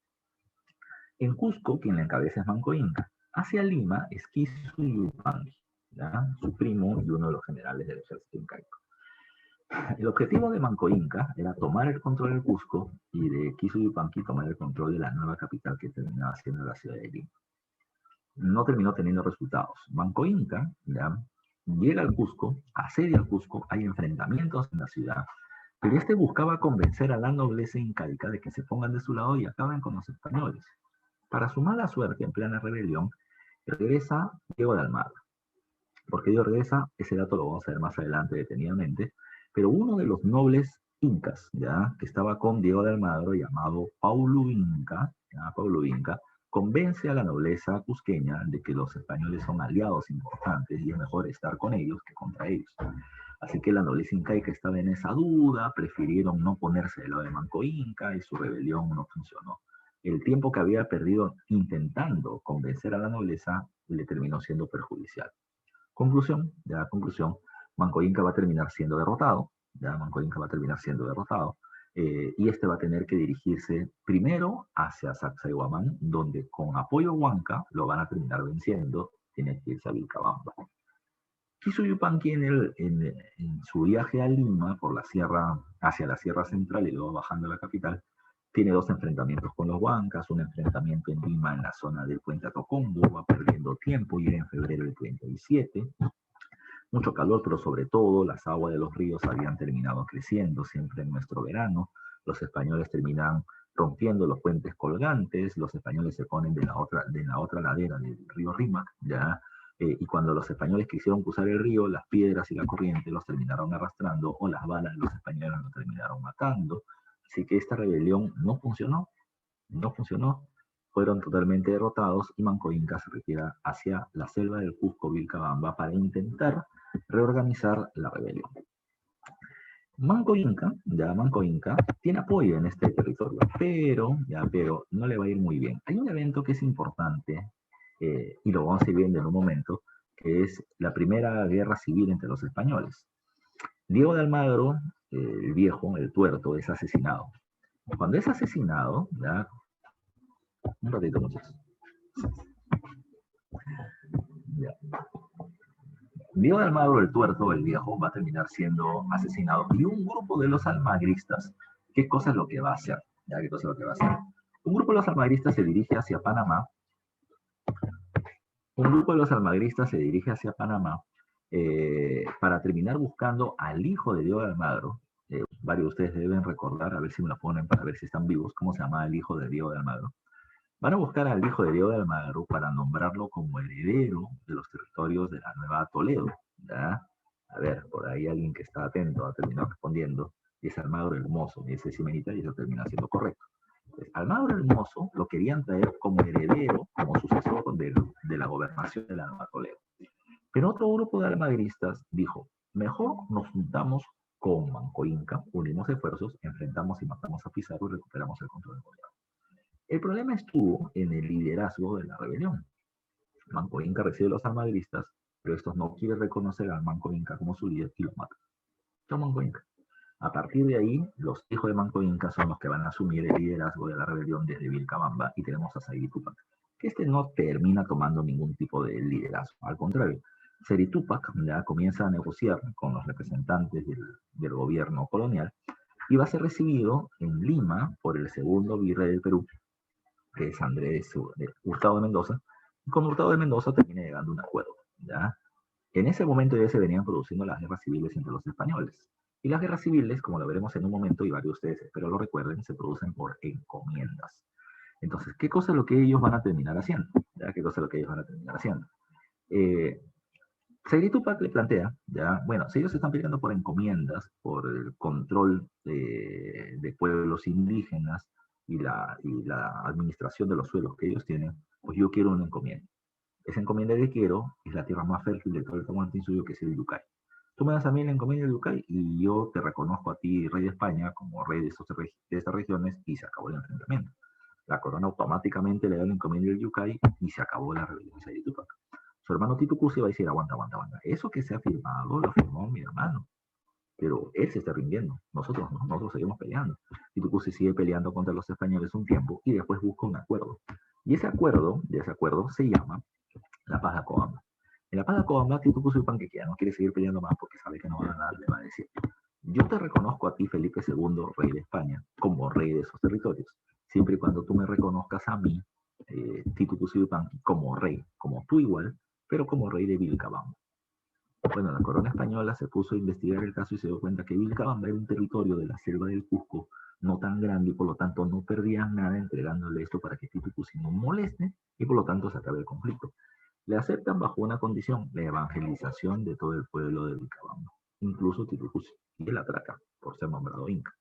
En Cusco, quien la encabeza es Manco Inca. Hacia Lima es Kisu Yupanqui, su primo y uno de los generales del ejército incaico. El objetivo de Manco Inca era tomar el control del Cusco y de Kisu Yupanqui tomar el control de la nueva capital que terminaba siendo la ciudad de Lima. No terminó teniendo resultados. Manco Inca llega al Cusco, asedia al Cusco, hay enfrentamientos en la ciudad, pero este buscaba convencer a la nobleza incaica de que se pongan de su lado y acaben con los españoles. Para su mala suerte, en plena rebelión, regresa Diego de Almagro. ¿Por qué Diego regresa? Ese dato lo vamos a ver más adelante detenidamente. Pero uno de los nobles incas, que estaba con Diego de Almagro, llamado Paulo Inca, convence a la nobleza cusqueña de que los españoles son aliados importantes y es mejor estar con ellos que contra ellos. Así que la nobleza incaica estaba en esa duda, prefirieron no ponerse del lado de Manco Inca y su rebelión no funcionó. El tiempo que había perdido intentando convencer a la nobleza le terminó siendo perjudicial. Conclusión, Manco Inca va a terminar siendo derrotado, y este va a tener que dirigirse primero hacia Sacsayhuamán, donde con apoyo huanca lo van a terminar venciendo, tiene que irse a Vilcabamba. Kisu Yupanqui en su viaje a Lima por la sierra, hacia la sierra central y luego bajando a la capital, tiene dos enfrentamientos con los huancas, un enfrentamiento en Lima en la zona del puente Atocongo, va perdiendo tiempo, llega en febrero del 37, mucho calor, pero sobre todo las aguas de los ríos habían terminado creciendo siempre en nuestro verano, los españoles terminan rompiendo los puentes colgantes, los españoles se ponen de la otra ladera del río Rímac, y cuando los españoles quisieron cruzar el río, las piedras y la corriente los terminaron arrastrando o las balas de los españoles los terminaron matando. Así que esta rebelión no funcionó, fueron totalmente derrotados y Manco Inca se retira hacia la selva del Cusco Vilcabamba para intentar reorganizar la rebelión. Manco Inca tiene apoyo en este territorio, pero no le va a ir muy bien. Hay un evento que es importante y lo vamos a ir viendo en un momento, que es la primera guerra civil entre los españoles. Diego de Almagro, el viejo, el tuerto, es asesinado. Cuando es asesinado, un ratito muchachos. Diego de Almagro, el tuerto, el viejo, va a terminar siendo asesinado. Y un grupo de los almagristas, ¿qué cosa es lo que va a hacer? Un grupo de los almagristas se dirige hacia Panamá. Para terminar buscando al hijo de Diego de Almagro. Varios de ustedes deben recordar, a ver si me lo ponen para ver si están vivos, cómo se llama el hijo de Diego de Almagro. Van a buscar al hijo de Diego de Almagro para nombrarlo como heredero de los territorios de la Nueva Toledo. A ver, por ahí alguien que está atento a terminar respondiendo, y es Almagro el Mozo, y ese Simenita, y eso termina siendo correcto. Entonces, Almagro el Mozo lo querían traer como heredero, como sucesor de la gobernación de la Nueva Toledo. Pero otro grupo de almagristas dijo, mejor nos juntamos con Manco Inca, unimos esfuerzos, enfrentamos y matamos a Pizarro y recuperamos el control del gobierno. El problema estuvo en el liderazgo de la rebelión. Manco Inca recibe a los almagristas, pero estos no quieren reconocer al Manco Inca como su líder y lo matan. Chao Manco Inca. A partir de ahí, los hijos de Manco Inca son los que van a asumir el liderazgo de la rebelión desde Vilcabamba y tenemos a Seri Túpac, que no termina tomando ningún tipo de liderazgo. Al contrario, Seri Túpac comienza a negociar con los representantes del gobierno colonial y va a ser recibido en Lima por el segundo virrey del Perú, que es Hurtado de Mendoza, y con Hurtado de Mendoza termina llegando a un acuerdo, ¿ya? En ese momento ya se venían produciendo las guerras civiles entre los españoles. Y las guerras civiles, como lo veremos en un momento, y varios de ustedes espero lo recuerden, se producen por encomiendas. Entonces, ¿qué cosa es lo que ellos van a terminar haciendo? ¿Ya? ¿Qué cosa es lo que ellos van a terminar haciendo? Eh, Sayri Tupac le plantea, ya, bueno, si ellos están peleando por encomiendas, por el control de pueblos indígenas y la administración de los suelos que ellos tienen, pues yo quiero una encomienda. Esa encomienda que quiero es la tierra más fértil de todo el Tahuantinsuyo, que es el Yucay. Tú me das a mí la encomienda del Yucay y yo te reconozco a ti, rey de España, como rey de estas regiones, y se acabó el enfrentamiento. La corona automáticamente le da la encomienda del Yucay y se acabó la rebelión de Sayri Tupac. Su hermano Tito Cusi va a decir, aguanta, aguanta, aguanta. Eso que se ha firmado, lo firmó mi hermano. Pero él se está rindiendo. Nosotros no, nosotros seguimos peleando. Tito Cusi sigue peleando contra los españoles un tiempo y después busca un acuerdo. Y ese acuerdo se llama la Paz de Acobamba. En la Paz de Acobamba, Tito Cusi que ya no quiere seguir peleando más porque sabe que no va a ganar, le va a decir, yo te reconozco a ti, Felipe II, rey de España, como rey de esos territorios, siempre y cuando tú me reconozcas a mí, Tito Cusi como rey, como tú igual, pero como rey de Vilcabamba. Bueno, la corona española se puso a investigar el caso y se dio cuenta que Vilcabamba era un territorio de la selva del Cusco no tan grande y por lo tanto no perdían nada entregándole esto para que Tito Cusi no moleste y por lo tanto se acabe el conflicto. Le aceptan bajo una condición, la evangelización de todo el pueblo de Vilcabamba, incluso Tito Cusi, y el atraca por ser nombrado Inca.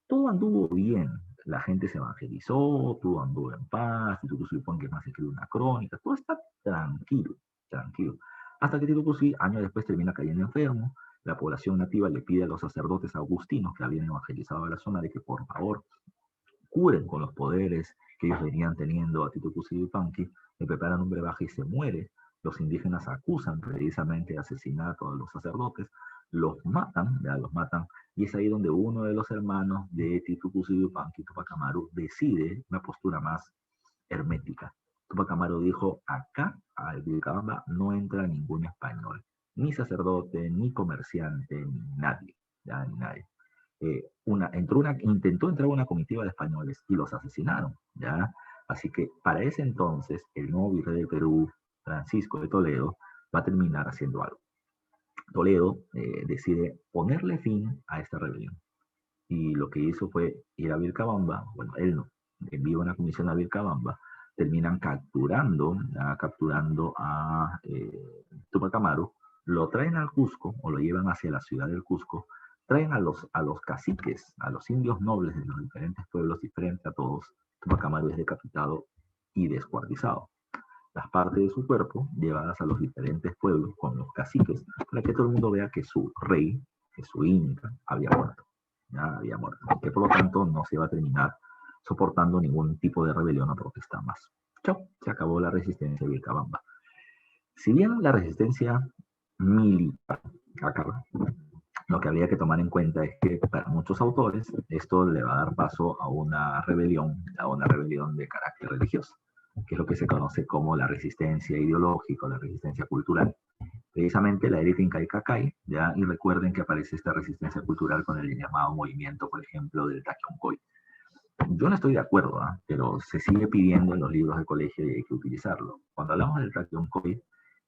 Todo anduvo bien, la gente se evangelizó, todo anduvo en paz, Tito Cusi que más escribe una crónica, todo está tranquilo, tranquilo. Hasta que Tito Cusi, años después, termina cayendo enfermo, la población nativa le pide a los sacerdotes agustinos que habían evangelizado a la zona de que por favor curen con los poderes que ellos venían teniendo a Tito Cusi Yupanqui, le preparan un brebaje y se muere. Los indígenas acusan precisamente de asesinato a los sacerdotes, los matan, ya los matan, y es ahí donde uno de los hermanos de Tito Cusi Yupanqui, Tupac Amaru, decide una postura más hermética. Tupac Amaru dijo, acá a Vilcabamba no entra ningún español, ni sacerdote, ni comerciante, ni nadie, ya, ni nadie. Intentó entrar una comitiva de españoles y los asesinaron, ¿ya? Así que para ese entonces, el nuevo virrey del Perú, Francisco de Toledo, va a terminar haciendo algo. Toledo decide ponerle fin a esta rebelión. Y lo que hizo fue ir a Vilcabamba, bueno, él no, envía una comisión a Vilcabamba, terminan capturando a Tupac Amaru, lo traen al Cusco o lo llevan hacia la ciudad del Cusco, traen a los caciques, a los indios nobles de los diferentes pueblos y frente a todos, Tupac Amaru es decapitado y descuartizado. Las partes de su cuerpo llevadas a los diferentes pueblos con los caciques para que todo el mundo vea que su rey, que su inca, había muerto. Ya había muerto. Y que por lo tanto no se iba a terminar soportando ningún tipo de rebelión o protesta más. Chao, se acabó la resistencia de Vilcabamba. Si bien la resistencia militar acá, lo que había que tomar en cuenta es que para muchos autores esto le va a dar paso a una rebelión de carácter religioso, que es lo que se conoce como la resistencia ideológica o la resistencia cultural. Precisamente la élite inca y cacay, ¿ya? Y recuerden que aparece esta resistencia cultural con el llamado movimiento, por ejemplo, del Taquiuncoy. Yo no estoy de acuerdo, ¿eh? Pero se sigue pidiendo en los libros de colegio y hay que utilizarlo. Cuando hablamos del Taquiuncoy,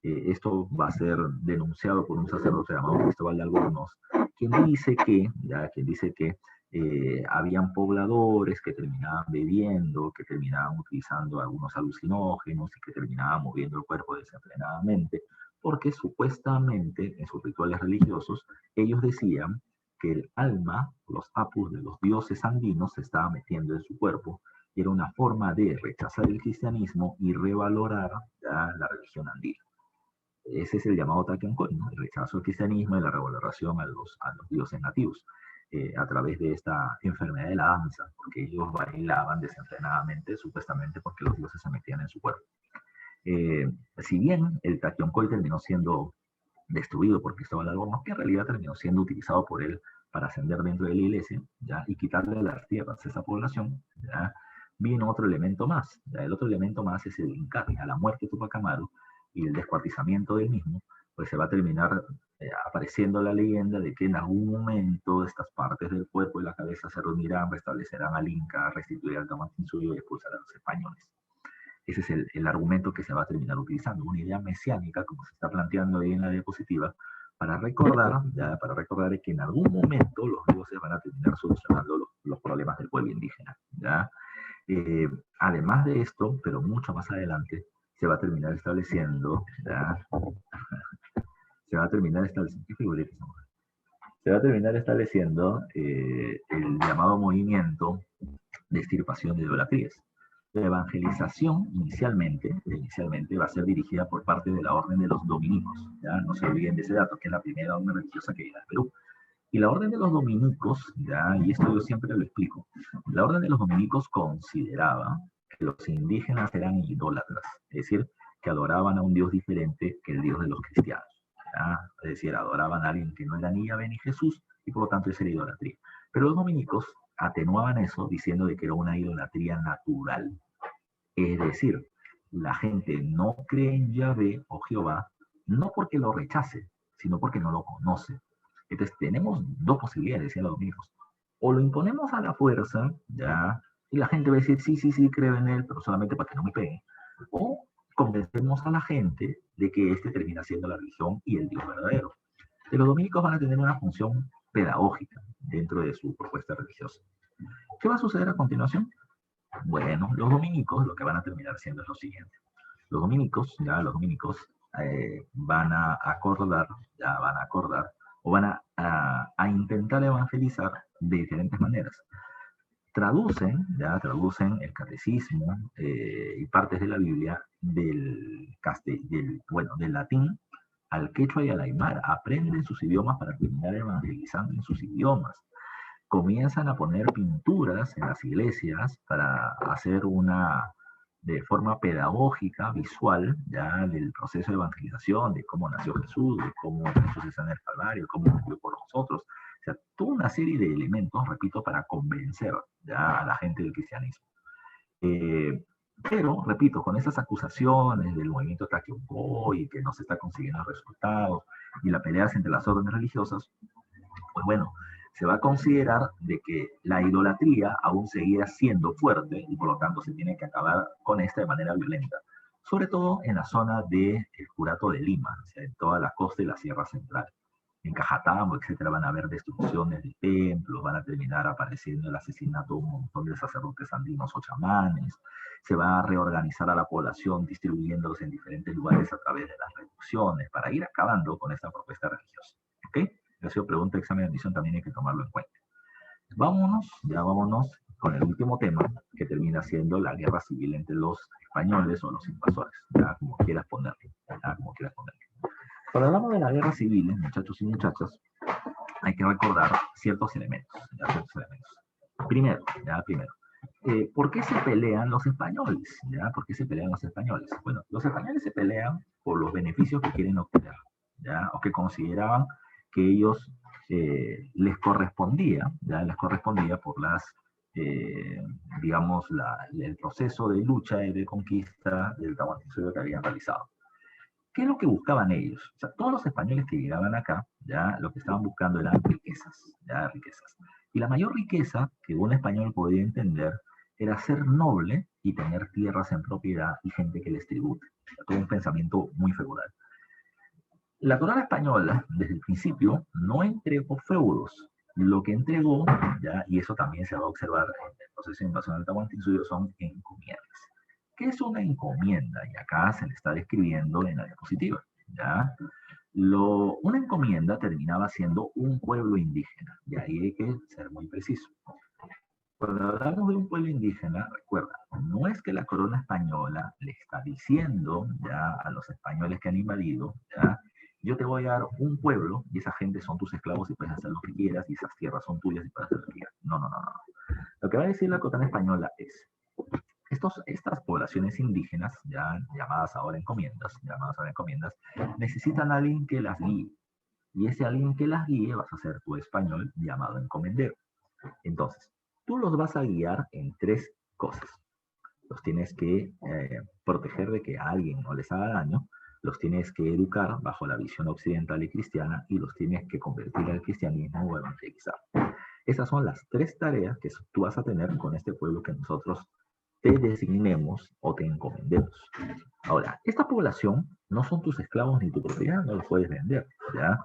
esto va a ser denunciado por un sacerdote llamado Cristóbal de Albornoz, quien dice que habían pobladores que terminaban bebiendo, que terminaban utilizando algunos alucinógenos y que terminaban moviendo el cuerpo desenfrenadamente, porque supuestamente en sus rituales religiosos ellos decían que el alma, los apus de los dioses andinos se estaba metiendo en su cuerpo y era una forma de rechazar el cristianismo y revalorar la religión andina. Ese es el llamado Taquiancoy, ¿no? El rechazo al cristianismo y la revaloración a los dioses nativos a través de esta enfermedad de la danza, porque ellos bailaban desenfrenadamente, supuestamente porque los dioses se metían en su cuerpo. Si bien el Taquiancoy terminó siendo destruido por Cristóbal de Albornoz, que en realidad terminó siendo utilizado por él para ascender dentro de la iglesia, ¿ya? Y quitarle las tierras a esa población, ¿ya? Vino otro elemento más, ¿ya? El otro elemento más es el Inca, a la muerte de Tupac Amaru y el descuartizamiento del mismo, pues se va a terminar apareciendo la leyenda de que en algún momento estas partes del cuerpo y la cabeza se reunirán, restablecerán al Inca, restituirán al Tahuantinsuyo y expulsarán a los españoles. Ese es el argumento que se va a terminar utilizando, una idea mesiánica, como se está planteando ahí en la diapositiva, para recordar, que en algún momento los dioses van a terminar solucionando los problemas del pueblo indígena. ¿Ya? Además de esto, pero mucho más adelante, se va a terminar estableciendo, ¿ya? Se va a terminar estableciendo, ¿qué figurita esa mujer? Se va a terminar estableciendo el llamado movimiento de extirpación de idolatrías. La evangelización inicialmente va a ser dirigida por parte de la Orden de los Dominicos. ¿Ya? No se olviden de ese dato, que es la primera orden religiosa que llega al Perú. Y la Orden de los Dominicos, ¿ya? Y esto yo siempre lo explico, la Orden de los Dominicos consideraba que los indígenas eran idólatras, es decir, que adoraban a un Dios diferente que el Dios de los cristianos. ¿Ya? Es decir, adoraban a alguien que no era ni Yahvé ni Jesús, y por lo tanto esa era idolatría. Pero los dominicos atenuaban eso diciendo de que era una idolatría natural. Es decir, la gente no cree en Yahvé o Jehová, no porque lo rechace, sino porque no lo conoce. Entonces tenemos dos posibilidades, decían los dominicos. O lo imponemos a la fuerza, ya, y la gente va a decir, sí, sí, sí, creo en él, pero solamente para que no me pegue. O convencemos a la gente de que este termina siendo la religión y el Dios verdadero. Y los dominicos van a tener una función pedagógica dentro de su propuesta religiosa. ¿Qué va a suceder a continuación? Bueno, los dominicos lo que van a terminar siendo es lo siguiente. Los dominicos van a acordar, o van a intentar evangelizar de diferentes maneras. Traducen el catecismo y partes de la Biblia del latín al quechua y al aymara. Aprenden sus idiomas para terminar evangelizando en sus idiomas. Comienzan a poner pinturas en las iglesias para hacer de forma pedagógica, visual, ya del proceso de evangelización, de cómo nació Jesús, de cómo Jesús está en el Calvario, cómo murió por nosotros. O sea, toda una serie de elementos, repito, para convencer ya a la gente del cristianismo. Pero, repito, con esas acusaciones del movimiento Taquiocoy, que no se está consiguiendo resultados, y la pelea entre las órdenes religiosas, pues bueno, se va a considerar de que la idolatría aún seguirá siendo fuerte y por lo tanto se tiene que acabar con esta de manera violenta, sobre todo en la zona del Curato de Lima, o sea, en toda la costa y la Sierra Central. En Cajatambo, etcétera, van a haber destrucciones de templos, van a terminar apareciendo el asesinato de un montón de sacerdotes andinos o chamanes, se va a reorganizar a la población distribuyéndose en diferentes lugares a través de las reducciones para ir acabando con esta propuesta religiosa. ¿Ok? Ha sido pregunta de examen de admisión, también hay que tomarlo en cuenta. Vámonos con el último tema, que termina siendo la guerra civil entre los españoles o los invasores, ya como quieras ponerlo, Cuando hablamos de la guerra civil, muchachos y muchachas, hay que recordar ciertos elementos. Primero, ¿por qué se pelean los españoles? ¿Por qué se pelean los españoles? Bueno, los españoles se pelean por los beneficios que quieren obtener, o que consideraban que ellos les correspondía por el proceso de lucha y de conquista del Tahuantinsuyo que habían realizado. ¿Qué es lo que buscaban ellos? O sea, todos los españoles que llegaban acá, lo que estaban buscando eran riquezas. Y la mayor riqueza que un español podía entender era ser noble y tener tierras en propiedad y gente que les tribute. Todo un pensamiento muy feudal. La corona española, desde el principio, no entregó feudos. Lo que entregó, y eso también se va a observar en el proceso de invasión del Tahuantinsuyo, son encomiendas. ¿Qué es una encomienda? Y acá se le está describiendo en la diapositiva. Una encomienda terminaba siendo un pueblo indígena, y ahí hay que ser muy preciso. Cuando hablamos de un pueblo indígena, recuerda, no es que la corona española le está diciendo a los españoles que han invadido, yo te voy a dar un pueblo y esa gente son tus esclavos y puedes hacer lo que quieras y esas tierras son tuyas y puedes hacer lo que quieras. No. Lo que va a decir la corona española es, estas poblaciones indígenas, llamadas ahora encomiendas, necesitan a alguien que las guíe. Y ese alguien que las guíe vas a ser tu español llamado encomendero. Entonces, tú los vas a guiar en tres cosas. Los tienes que proteger de que a alguien no les haga daño, los tienes que educar bajo la visión occidental y cristiana y los tienes que convertir al cristianismo o evangelizar. Esas son las tres tareas que tú vas a tener con este pueblo que nosotros te designemos o te encomendemos. Ahora, esta población no son tus esclavos ni tu propiedad, no los puedes vender, ¿ya?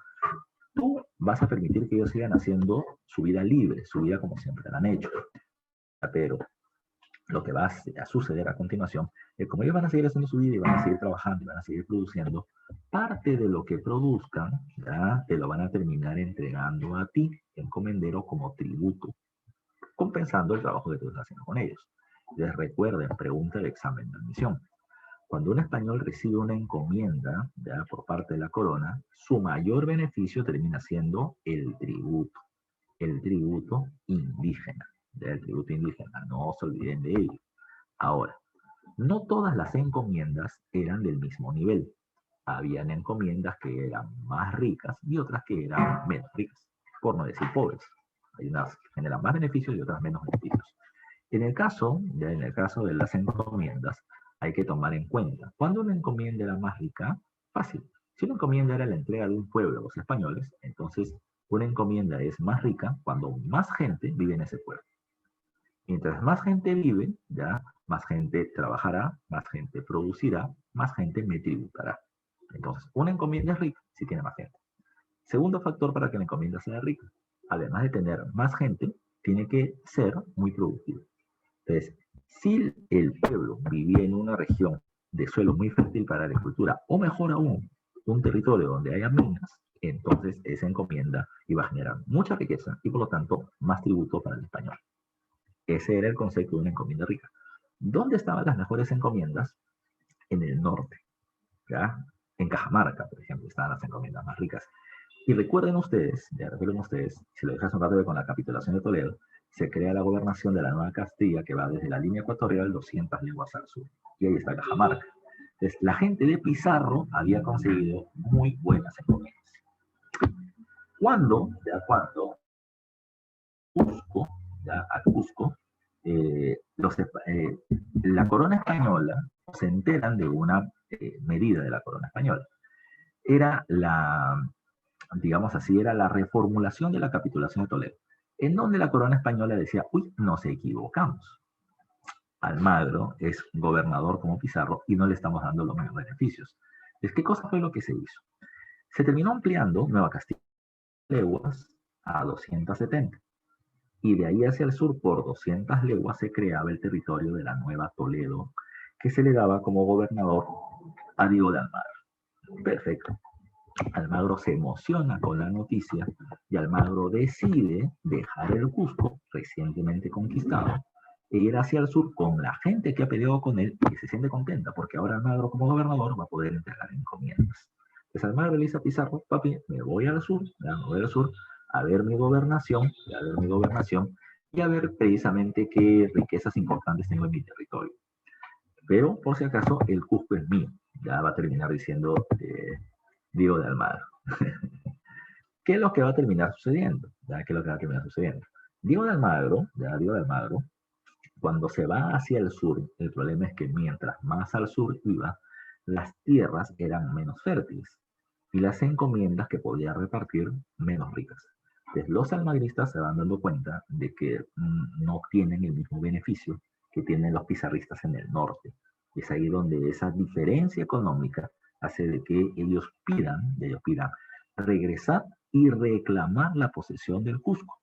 Tú vas a permitir que ellos sigan haciendo su vida libre, su vida como siempre la han hecho. Pero lo que va a suceder a continuación es como ellos van a seguir haciendo su vida y van a seguir trabajando y van a seguir produciendo, parte de lo que produzcan, ¿ya? Te lo van a terminar entregando a ti, encomendero, como tributo, compensando el trabajo que tú estás haciendo con ellos. Les recuerden, pregunta el examen de admisión. Cuando un español recibe una encomienda, ¿ya? Por parte de la corona, su mayor beneficio termina siendo el tributo indígena, ¿ya? El tributo indígena, no se olviden de ello. Ahora, no todas las encomiendas eran del mismo nivel. Habían encomiendas que eran más ricas y otras que eran menos ricas, por no decir pobres. Hay unas que generan más beneficios y otras menos beneficios. En el caso de las encomiendas, hay que tomar en cuenta, cuando una encomienda era más rica, fácil. Si una encomienda era la entrega de un pueblo a los españoles, entonces una encomienda es más rica cuando más gente vive en ese pueblo. Mientras más gente vive, ya más gente trabajará, más gente producirá, más gente me tributará. Entonces, una encomienda es rica si tiene más gente. Segundo factor para que la encomienda sea rica, además de tener más gente, tiene que ser muy productivo. Entonces, si el pueblo vivía en una región de suelo muy fértil para la agricultura, o mejor aún, un territorio donde haya minas, entonces esa encomienda iba a generar mucha riqueza y por lo tanto más tributo para el español. Ese era el concepto de una encomienda rica. ¿Dónde estaban las mejores encomiendas? En el norte, ¿ya? En Cajamarca, por ejemplo, estaban las encomiendas más ricas. Y recuerden ustedes, si lo dejas un rato con la capitulación de Toledo, se crea la gobernación de la Nueva Castilla que va desde la línea ecuatorial 200 leguas al sur. Y ahí está Cajamarca. Entonces, la gente de Pizarro había conseguido muy buenas encomiendas. Cuando Cusco, ya, a Cusco, la corona española se enteran de una medida de la corona española. Era digamos así, era la reformulación de la capitulación de Toledo, en donde la corona española decía, uy, nos equivocamos. Almagro es gobernador como Pizarro y no le estamos dando los mismos beneficios. Entonces, ¿qué cosa fue lo que se hizo? Se terminó ampliando Nueva Castilla leguas a 270. Y de ahí hacia el sur, por 200 leguas, se creaba el territorio de la Nueva Toledo, que se le daba como gobernador a Diego de Almagro. Perfecto. Almagro se emociona con la noticia y Almagro decide dejar el Cusco, recientemente conquistado, e ir hacia el sur con la gente que ha peleado con él y se siente contenta porque ahora Almagro como gobernador va a poder entregar encomiendas. Entonces Almagro le dice a Pizarro, papi, me voy al sur, a ver mi gobernación, y a ver precisamente qué riquezas importantes tengo en mi territorio. Pero por si acaso el Cusco es mío, ya va a terminar diciendo Diego de Almagro. ¿Qué es lo que va a terminar sucediendo? ¿Ya? ¿Qué es lo que va a terminar sucediendo? Diego de Almagro, cuando se va hacia el sur, el problema es que mientras más al sur iba, las tierras eran menos fértiles y las encomiendas que podía repartir menos ricas. Entonces los almagristas se van dando cuenta de que no tienen el mismo beneficio que tienen los pizarristas en el norte. Es ahí donde esa diferencia económica hace de que ellos pidan regresar y reclamar la posesión del Cusco.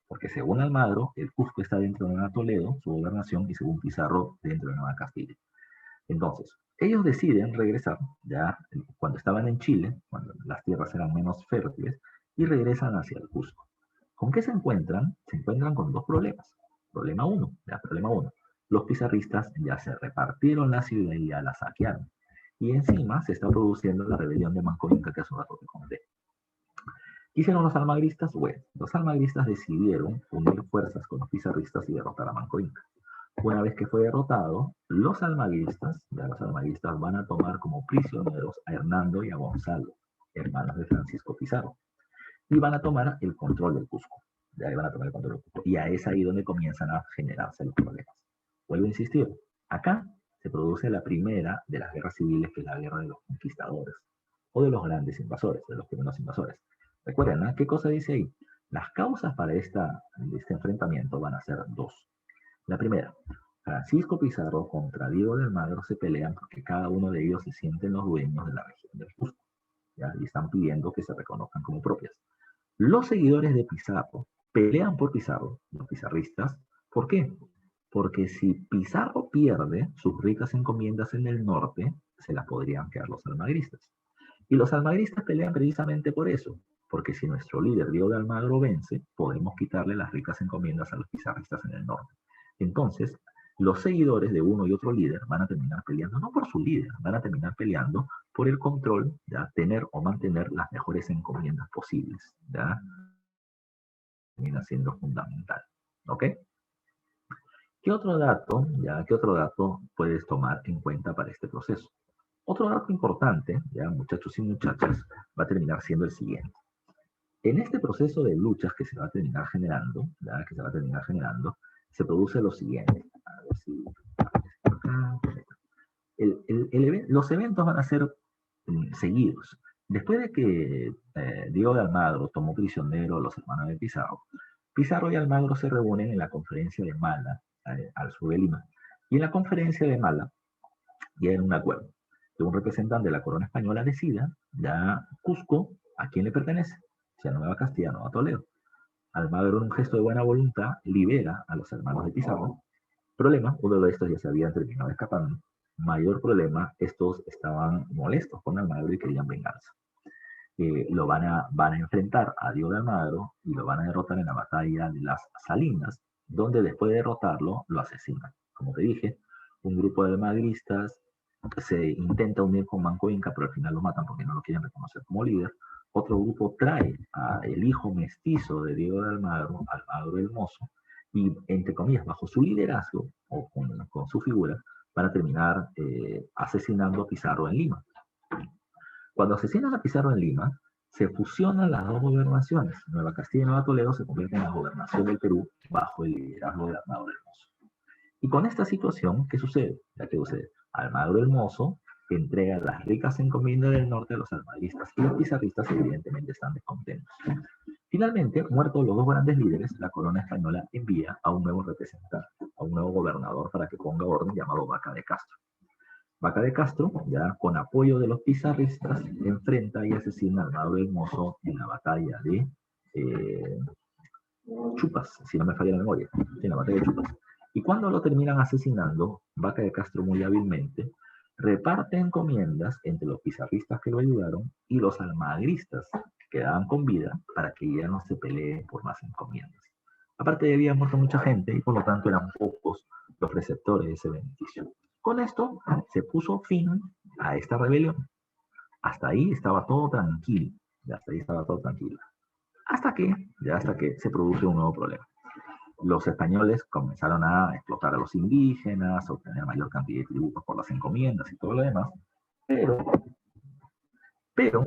Porque según Almagro, el Cusco está dentro de Nueva Toledo, su gobernación, y según Pizarro, dentro de Nueva Castilla. Entonces, ellos deciden regresar, ya cuando estaban en Chile, cuando las tierras eran menos fértiles, y regresan hacia el Cusco. ¿Con qué se encuentran? Se encuentran con dos problemas. Problema uno. Los pizarristas ya se repartieron la ciudad y ya la saquearon. Y encima se está produciendo la rebelión de Manco Inca que hace un rato te conté. ¿Qué hicieron los almagristas? Bueno, los almagristas decidieron unir fuerzas con los pizarristas y derrotar a Manco Inca. Una vez que fue derrotado, los almagristas van a tomar como prisioneros a Hernando y a Gonzalo, hermanos de Francisco Pizarro, y van a tomar el control del Cusco. Y es ahí donde comienzan a generarse los problemas. Vuelvo a insistir, acá se produce la primera de las guerras civiles, que es la guerra de los conquistadores, o de los grandes invasores, de los primeros invasores. Recuerden, ¿no? ¿Qué cosa dice ahí? Las causas para este enfrentamiento van a ser dos. La primera, Francisco Pizarro contra Diego de Almagro se pelean porque cada uno de ellos se sienten los dueños de la región del Cusco, ¿ya? Y están pidiendo que se reconozcan como propias. Los seguidores de Pizarro pelean por Pizarro, los pizarristas. ¿Por qué? Porque si Pizarro pierde sus ricas encomiendas en el norte, se las podrían quedar los almagristas. Y los almagristas pelean precisamente por eso, porque si nuestro líder Diego de Almagro vence, podemos quitarle las ricas encomiendas a los pizarristas en el norte. Entonces, los seguidores de uno y otro líder van a terminar peleando, no por su líder, van a terminar peleando por el control, ¿ya? Tener o mantener las mejores encomiendas posibles, ¿ya? Termina siendo fundamental, ¿ok? ¿Qué otro dato, ya, qué otro dato puedes tomar en cuenta para este proceso? Otro dato importante, ya, muchachos y muchachas, va a terminar siendo el siguiente. En este proceso de luchas que se va a terminar generando, ya, que se va a terminar generando, se produce lo siguiente. A ver si... los eventos van a ser seguidos. Después de que Diego de Almagro tomó prisionero a los hermanos de Pizarro, Pizarro y Almagro se reúnen en la conferencia de Mala, al sur de Lima. Y en la conferencia de Mala llegan a un acuerdo. Que un representante de la corona española decida, ya Cusco, ¿a quién le pertenece? Si a Nueva Castilla, no a Toledo. Almagro, en un gesto de buena voluntad, libera a los hermanos de Pizarro. Problema, uno de estos ya se habían terminado escapando. Mayor problema, estos estaban molestos con Almagro y querían venganza. Van a enfrentar a Diego de Almagro y lo van a derrotar en la batalla de las Salinas, donde después de derrotarlo, lo asesinan. Como te dije, un grupo de almagristas se intenta unir con Manco Inca, pero al final lo matan porque no lo quieren reconocer como líder. Otro grupo trae al hijo mestizo de Diego de Almagro, Almagro el Mozo, y entre comillas, bajo su liderazgo, o con su figura, van a terminar asesinando a Pizarro en Lima. Cuando asesinan a Pizarro en Lima, se fusionan las dos gobernaciones. Nueva Castilla y Nueva Toledo se convierten en la gobernación del Perú bajo el liderazgo de Almagro el Mozo. Y con esta situación, ¿qué sucede? Ya que sucede, Almagro el Mozo entrega las ricas encomiendas del norte a los almagristas y los pizarristas evidentemente están descontentos. Finalmente, muertos los dos grandes líderes, la corona española envía a un nuevo representante, a un nuevo gobernador para que ponga orden, llamado Vaca de Castro. Vaca de Castro, ya con apoyo de los pizarristas, enfrenta y asesina a Almagro el Mozo en la batalla de Chupas, si no me falla la memoria, en la batalla de Chupas. Y cuando lo terminan asesinando, Vaca de Castro muy hábilmente reparte encomiendas entre los pizarristas que lo ayudaron y los almagristas que quedaban con vida para que ya no se peleen por más encomiendas. Aparte de había muerto mucha gente y por lo tanto eran pocos los receptores de ese beneficio. Con esto se puso fin a esta rebelión. Hasta ahí estaba todo tranquilo. Hasta ahí estaba todo tranquilo. Hasta que se produce un nuevo problema. Los españoles comenzaron a explotar a los indígenas, a obtener mayor cantidad de tributos por las encomiendas y todo lo demás. Pero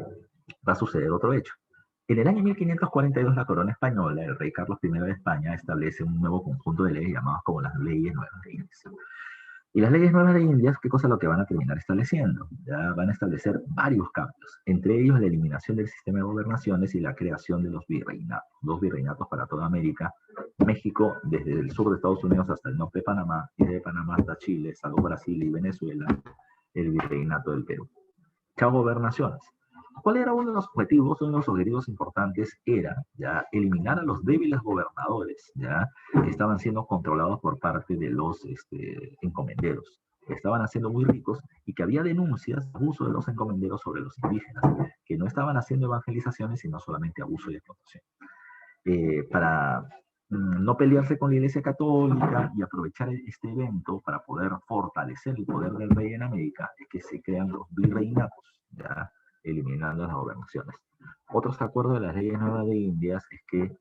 va a suceder otro hecho. En el año 1542, la corona española, el rey Carlos I de España, establece un nuevo conjunto de leyes llamadas como las leyes nuevas de Indias. Y las leyes nuevas de Indias, ¿qué cosa es lo que van a terminar estableciendo? Ya van a establecer varios cambios, entre ellos la eliminación del sistema de gobernaciones y la creación de los virreinatos. Dos virreinatos para toda América, México desde el sur de Estados Unidos hasta el norte de Panamá, y de Panamá hasta Chile, salvo Brasil y Venezuela, el virreinato del Perú. Chao gobernaciones. ¿Cuál era uno de los objetivos? Uno de los objetivos importantes era ya eliminar a los débiles gobernadores, ya que estaban siendo controlados por parte de los encomenderos, que estaban haciendo muy ricos y que había denuncias de abuso de los encomenderos sobre los indígenas, que no estaban haciendo evangelizaciones, sino solamente abuso y explotación. Para no pelearse con la Iglesia Católica y aprovechar este evento para poder fortalecer el poder del rey en América, es que se crean los virreinatos, ya eliminando las gobernaciones. Otros acuerdos de las leyes nuevas de Indias es que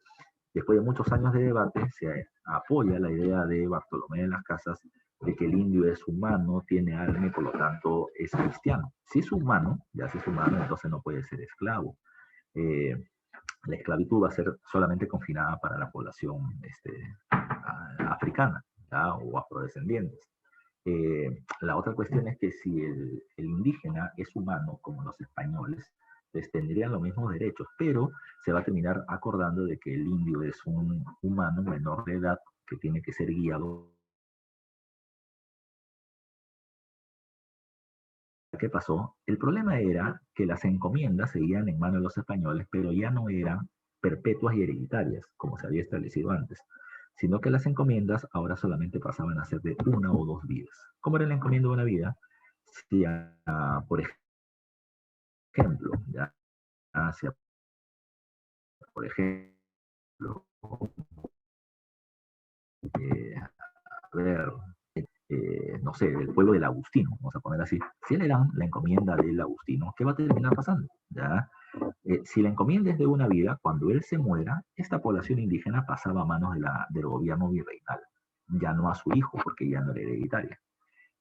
después de muchos años de debate se apoya la idea de Bartolomé de las Casas de que el indio es humano, tiene alma y por lo tanto es cristiano. Si es humano, ya si es humano, entonces no puede ser esclavo. La esclavitud va a ser solamente confinada para la población africana, ¿ya? O afrodescendientes. La otra cuestión es que si el indígena es humano, como los españoles, pues tendrían los mismos derechos, pero se va a terminar acordando de que el indio es un humano menor de edad que tiene que ser guiado. ¿Qué pasó? El problema era que las encomiendas seguían en manos de los españoles, pero ya no eran perpetuas y hereditarias, como se había establecido antes, sino que las encomiendas ahora solamente pasaban a ser de una o dos vidas. ¿Cómo era la encomienda de una vida? Si, por ejemplo, ya, hacia, por ejemplo, a ver, no sé, del pueblo del Agustino, vamos a poner así. Si le dan la encomienda del Agustino, ¿qué va a terminar pasando? ¿Ya? Si la encomienda es de una vida, cuando él se muera, esta población indígena pasaba a manos del gobierno virreinal, ya no a su hijo, porque ya no era hereditaria.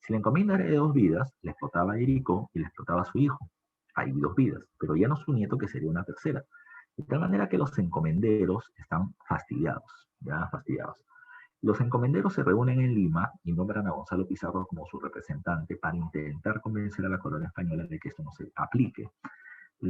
Si la encomienda era de dos vidas, le explotaba a Erico y le explotaba a su hijo. Hay dos vidas, pero ya no su nieto, que sería una tercera. De tal manera que los encomenderos están fastidiados, ya fastidiados. Los encomenderos se reúnen en Lima y nombran a Gonzalo Pizarro como su representante para intentar convencer a la corona española de que esto no se aplique.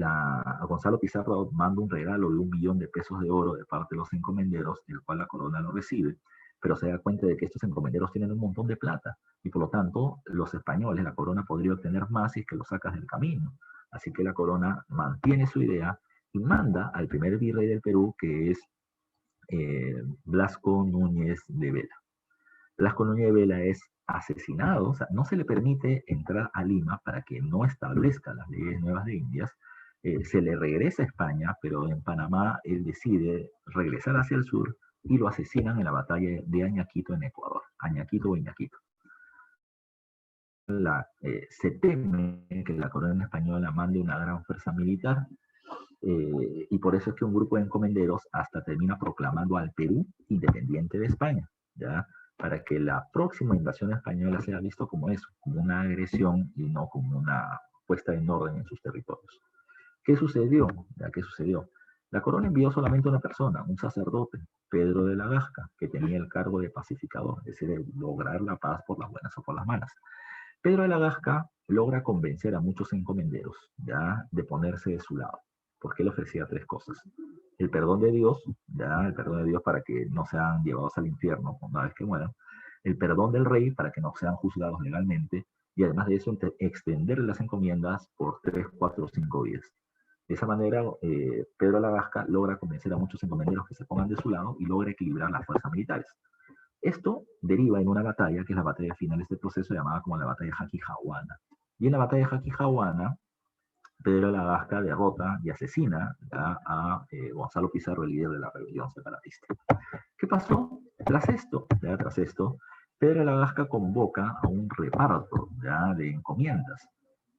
A Gonzalo Pizarro manda un regalo de 1 millón de pesos de oro de parte de los encomenderos, el cual la corona lo recibe, pero se da cuenta de que estos encomenderos tienen un montón de plata y por lo tanto los españoles, la corona podría obtener más si es que lo sacas del camino. Así que la corona mantiene su idea y manda al primer virrey del Perú, que es Blasco Núñez de Vela. Blasco Núñez de Vela es asesinado, o sea, no se le permite entrar a Lima para que no establezca las leyes nuevas de Indias, se le regresa a España, pero en Panamá él decide regresar hacia el sur y lo asesinan en la batalla de Añaquito en Ecuador, Añaquito o Iñaquito. Se teme que la corona española mande una gran fuerza militar y por eso es que un grupo de encomenderos hasta termina proclamando al Perú independiente de España, ¿ya? Para que la próxima invasión española sea visto como eso, como una agresión y no como una puesta en orden en sus territorios. ¿Qué sucedió? ¿Ya? ¿Qué sucedió? La corona envió solamente una persona, un sacerdote, Pedro de la Gasca, que tenía el cargo de pacificador, es decir, de lograr la paz por las buenas o por las malas. Pedro de la Gasca logra convencer a muchos encomenderos ya de ponerse de su lado, porque él ofrecía tres cosas. El perdón de Dios, ya el perdón de Dios para que no sean llevados al infierno una vez que mueran. El perdón del rey para que no sean juzgados legalmente. Y además de eso, extender las encomiendas por 3, 4 o 5 días. De esa manera, Pedro de la Gasca logra convencer a muchos encomenderos que se pongan de su lado y logra equilibrar las fuerzas militares. Esto deriva en una batalla, que es la batalla final de este proceso, llamada como la batalla de Jaquijahuana. Y en la batalla de Jaquijahuana, Pedro de la Gasca derrota y asesina a Gonzalo Pizarro, el líder de la rebelión separatista. ¿Qué pasó? Tras esto, Pedro de la Gasca convoca a un reparto ya, de encomiendas.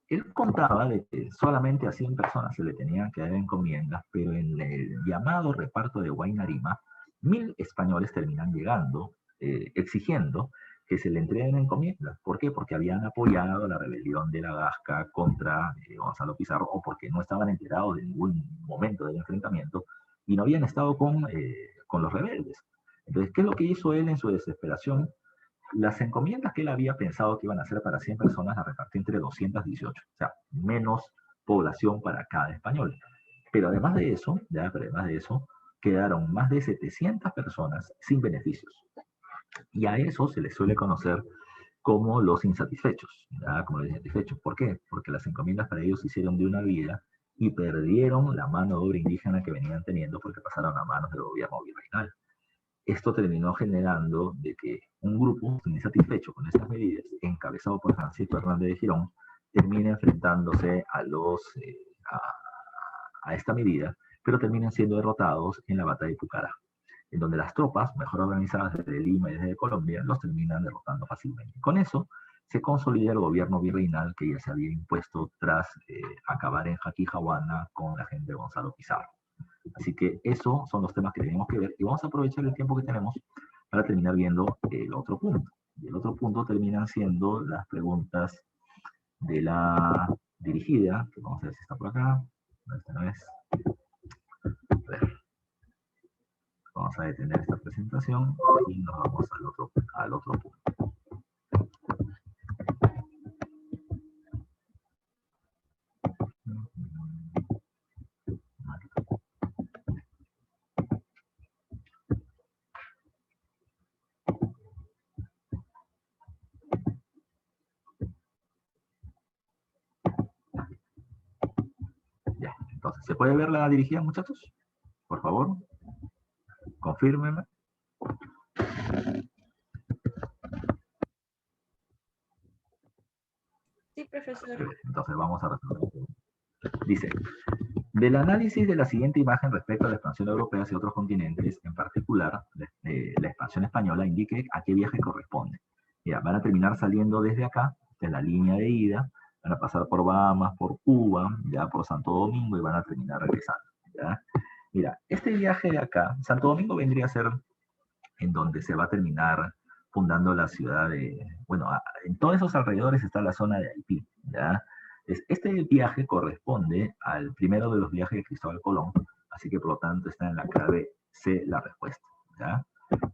Él contaba de que solamente a 100 personas se le tenían que dar encomiendas, pero en el llamado reparto de Huayna-Arima, 1000 españoles terminan llegando, exigiendo que se le entreguen encomiendas. ¿Por qué? Porque habían apoyado la rebelión de la Gasca contra Gonzalo Pizarro o porque no estaban enterados de ningún momento del enfrentamiento y no habían estado con los rebeldes. Entonces, ¿qué es lo que hizo él en su desesperación? Las encomiendas que él había pensado que iban a ser para 100 personas las repartió entre 218, o sea, menos población para cada español. Pero además de eso, quedaron más de 700 personas sin beneficios. Y a eso se les suele conocer como los insatisfechos, ¿ya? Como los insatisfechos. ¿Por qué? Porque las encomiendas para ellos se hicieron de una vida y perdieron la mano de obra indígena que venían teniendo porque pasaron a manos del gobierno virreinal. Esto terminó generando de que un grupo insatisfecho con estas medidas, encabezado por Francisco Hernández de Girón, termine enfrentándose a esta medida, pero terminan siendo derrotados en la batalla de Pucará, en donde las tropas, mejor organizadas desde Lima y desde Colombia, los terminan derrotando fácilmente. Con eso se consolida el gobierno virreinal que ya se había impuesto tras acabar en Jaquijahuana con la gente de Gonzalo Pizarro. Así que esos son los temas que tenemos que ver y vamos a aprovechar el tiempo que tenemos para terminar viendo el otro punto. Y el otro punto terminan siendo las preguntas de la dirigida, que vamos a ver si está por acá. No, esta no es. A ver. Vamos a detener esta presentación y nos vamos al otro punto. ¿Se puede ver la dirigida, muchachos? Por favor, confírmenme. Sí, profesor. Entonces vamos a resolver. Dice, del análisis de la siguiente imagen respecto a la expansión europea hacia otros continentes, en particular, la expansión española, indique a qué viaje corresponde. Mira, van a terminar saliendo desde acá, de la línea de ida, van a pasar por Bahamas, por Cuba, ya por Santo Domingo y van a terminar regresando. ¿Ya? Mira, este viaje de acá, Santo Domingo vendría a ser en donde se va a terminar fundando la ciudad de, bueno, en todos esos alrededores está la zona de Haití, ¿ya? Este viaje corresponde al primero de los viajes de Cristóbal Colón, así que por lo tanto está en la clave C la respuesta, ¿ya?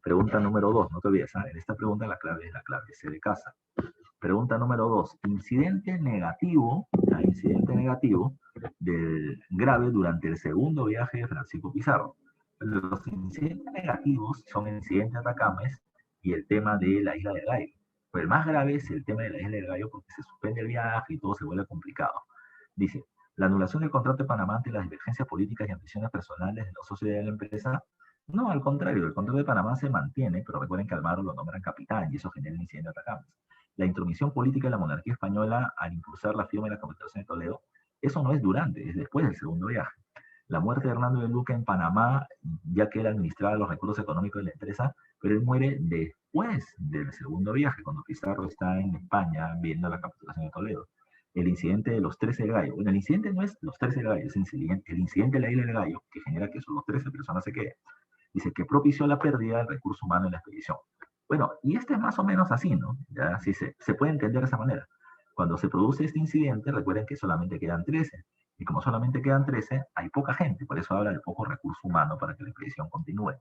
Pregunta número 2, no te olvides, ¿eh? En esta pregunta la clave es la clave C de casa. Pregunta número 2, incidente negativo, ¿ya? Incidente negativo del grave durante el segundo viaje de Francisco Pizarro. Los incidentes negativos son el incidente de Atacames y el tema de la isla del Gallo. Pero el más grave es el tema de la isla del Gallo porque se suspende el viaje y todo se vuelve complicado. Dice, la anulación del contrato de Panamá ante las divergencias políticas y ambiciones personales de los socios de la empresa. No, al contrario, el contrato de Panamá se mantiene, pero recuerden que Almagro lo nombran capitán y eso genera el incidente de Atacames. La intromisión política de la monarquía española al impulsar la firma de la Capitulación de Toledo, eso no es durante, es después del segundo viaje. La muerte de Hernando de Luque en Panamá, ya que él administraba los recursos económicos de la empresa, pero él muere después del segundo viaje, cuando Pizarro está en España viendo la capitulación de Toledo. El incidente de los 13 gallos. Bueno, el incidente no es los 13 gallos, es el incidente de la isla del gallo, que genera que son los 13 personas se queden. Dice que propició la pérdida del recurso humano en la expedición. Bueno, y este es más o menos así, ¿no? Ya sí se puede entender de esa manera. Cuando se produce este incidente, recuerden que solamente quedan 13. Y como solamente quedan 13, hay poca gente, por eso habla de poco recurso humano para que la expedición continúe.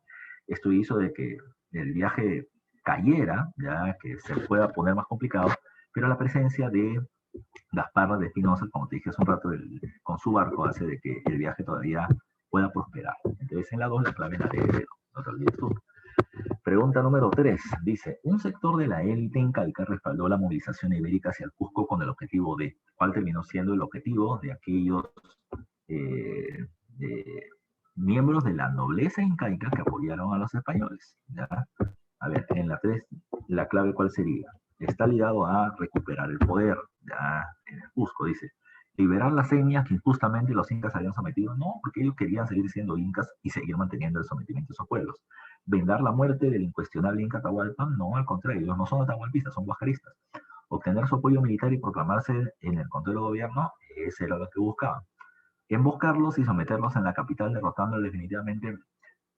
Esto hizo de que el viaje cayera, ya que se pueda poner más complicado, pero la presencia de Gaspar de Espinosa, como te dije hace un rato, con su barco hace de que el viaje todavía pueda prosperar. Entonces en la 2 la clave la de no te olvides tú. Pregunta número 3. Dice, un sector de la élite incaica respaldó la movilización ibérica hacia el Cusco con el objetivo de, ¿cuál terminó siendo el objetivo de aquellos eh, miembros de la nobleza incaica que apoyaron a los españoles? ¿Ya? A ver, en la 3, la clave ¿cuál sería? Está ligado a recuperar el poder, ya en el Cusco, dice. Liberar las señas que injustamente los incas habían sometido, no, porque ellos querían seguir siendo incas y seguir manteniendo el sometimiento de esos pueblos. Vendar la muerte del incuestionable Inca Atahualpa, no, al contrario, ellos no son atahualpistas, son guajaristas. Obtener su apoyo militar y proclamarse en el control del gobierno, ese era lo que buscaban. Emboscarlos y someterlos en la capital, derrotándolos definitivamente,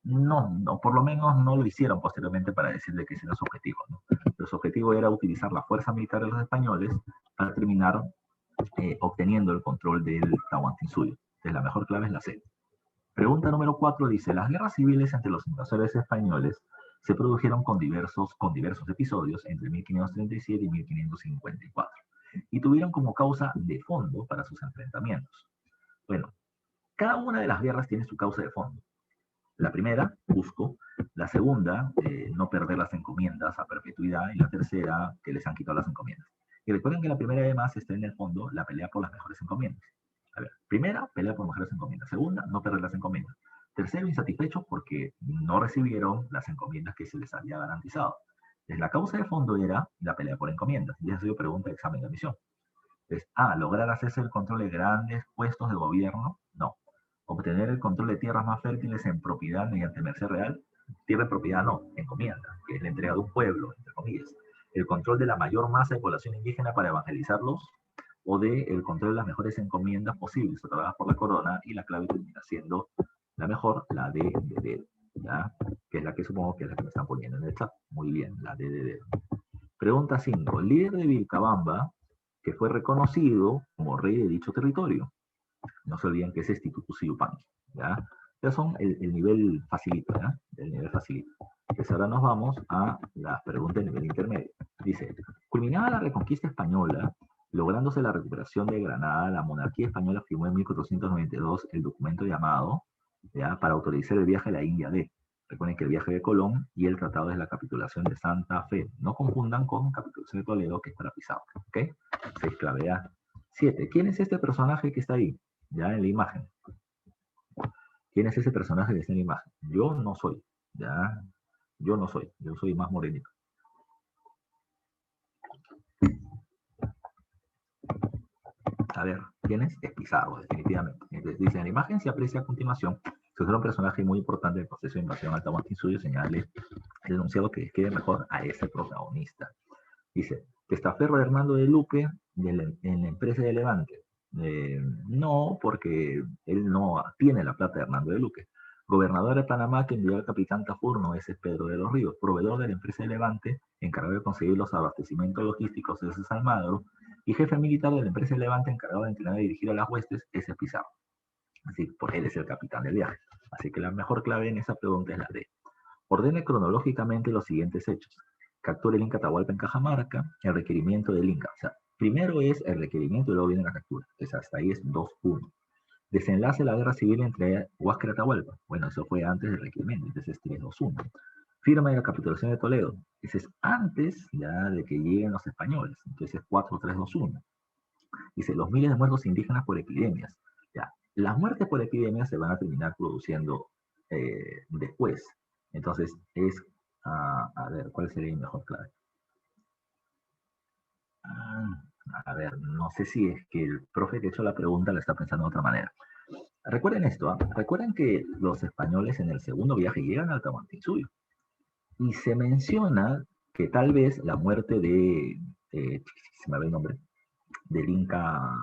no, por lo menos no lo hicieron posteriormente para decirle que ese era su objetivo, ¿no? Pero su objetivo era utilizar la fuerza militar de los españoles para terminar obteniendo el control del Tahuantinsuyo. Entonces la mejor clave es la C. Pregunta número 4 dice, las guerras civiles entre los invasores españoles se produjeron con diversos episodios entre 1537 y 1554 y tuvieron como causa de fondo para sus enfrentamientos. Bueno, cada una de las guerras tiene su causa de fondo. La primera, Cusco. La segunda, no perder las encomiendas a perpetuidad. Y la tercera, que les han quitado las encomiendas. Y recuerden que la primera además está en el fondo la pelea por las mejores encomiendas. A ver, primera, pelea por mejores encomiendas. Segunda, no perder las encomiendas. Tercero, insatisfechos porque no recibieron las encomiendas que se les había garantizado. Entonces, la causa de fondo era la pelea por encomiendas. Y esa ha sido pregunta de examen de admisión. Entonces, lograr hacerse el control de grandes puestos de gobierno, no. Obtener el control de tierras más fértiles en propiedad mediante merced real, tierra en propiedad no, encomienda, que es la entrega de un pueblo, entre comillas. El control de la mayor masa de población indígena para evangelizarlos, o de el control de las mejores encomiendas posibles otorgadas por la corona, y la clave termina siendo la mejor, la D de dedo, ¿ya? Que es la que supongo que es la que me están poniendo en el chat. Muy bien, la D de dedo. Pregunta 5. Líder de Vilcabamba, que fue reconocido como rey de dicho territorio. No se olviden que es Instituto Yupanqui, ¿ya? Ya son el nivel facilito, ¿ya? El nivel facilito. Pues ahora nos vamos a las preguntas del nivel intermedio. Dice, culminada la reconquista española, lográndose la recuperación de Granada, la monarquía española firmó en 1492 el documento llamado, ¿ya?, para autorizar el viaje a la India D. Recuerden que el viaje de Colón y el tratado es la capitulación de Santa Fe. No confundan con capitulación de Toledo, que es para Pizarro, ¿ok? 6 clave A. 7. ¿Quién es este personaje que está ahí? Ya en la imagen. ¿Quién es ese personaje que está en la imagen? Yo no soy, ¿ya? Yo no soy, yo soy más morenito. A ver, ¿quién es? Es Pizarro, definitivamente. Entonces dice, en la imagen se aprecia a continuación que es un personaje muy importante del proceso de invasión al Tahuantinsuyo, señale el enunciado que describe mejor a ese protagonista. Dice, testaferro de Hernando de Luque en la empresa de Levante. No, porque él no tiene la plata de Hernando de Luque. Gobernador de Panamá que envió al capitán Tafurno, ese es Pedro de los Ríos. Proveedor de la empresa de Levante, encargado de conseguir los abastecimientos logísticos, ese es Almagro. Y jefe militar de la empresa de Levante, encargado de entrenar y dirigir a las huestes, ese es Pizarro. Así, por él es el capitán del viaje. Así que la mejor clave en esa pregunta es la D. Ordene cronológicamente los siguientes hechos. Captura el Inca Atahualpa en Cajamarca, el requerimiento del Inca. O sea, primero es el requerimiento y luego viene la captura. Entonces hasta ahí es 2-1. Desenlace de la guerra civil entre Huáscar y Atahualpa. Bueno, eso fue antes del requerimiento, entonces es 3-2-1. Firma de la capitulación de Toledo. Ese es antes ya de que lleguen los españoles. Entonces es 4-3-2-1. Dice, los miles de muertos indígenas por epidemias. Ya, las muertes por epidemias se van a terminar produciendo después. Entonces, es, a ver, ¿cuál sería mi mejor clave? A ver, no sé si es que el profe que hizo la pregunta la está pensando de otra manera. Recuerden esto, recuerden que los españoles en el segundo viaje llegan al Tahuantinsuyo y se menciona que tal vez la muerte se me ve el nombre, del Inca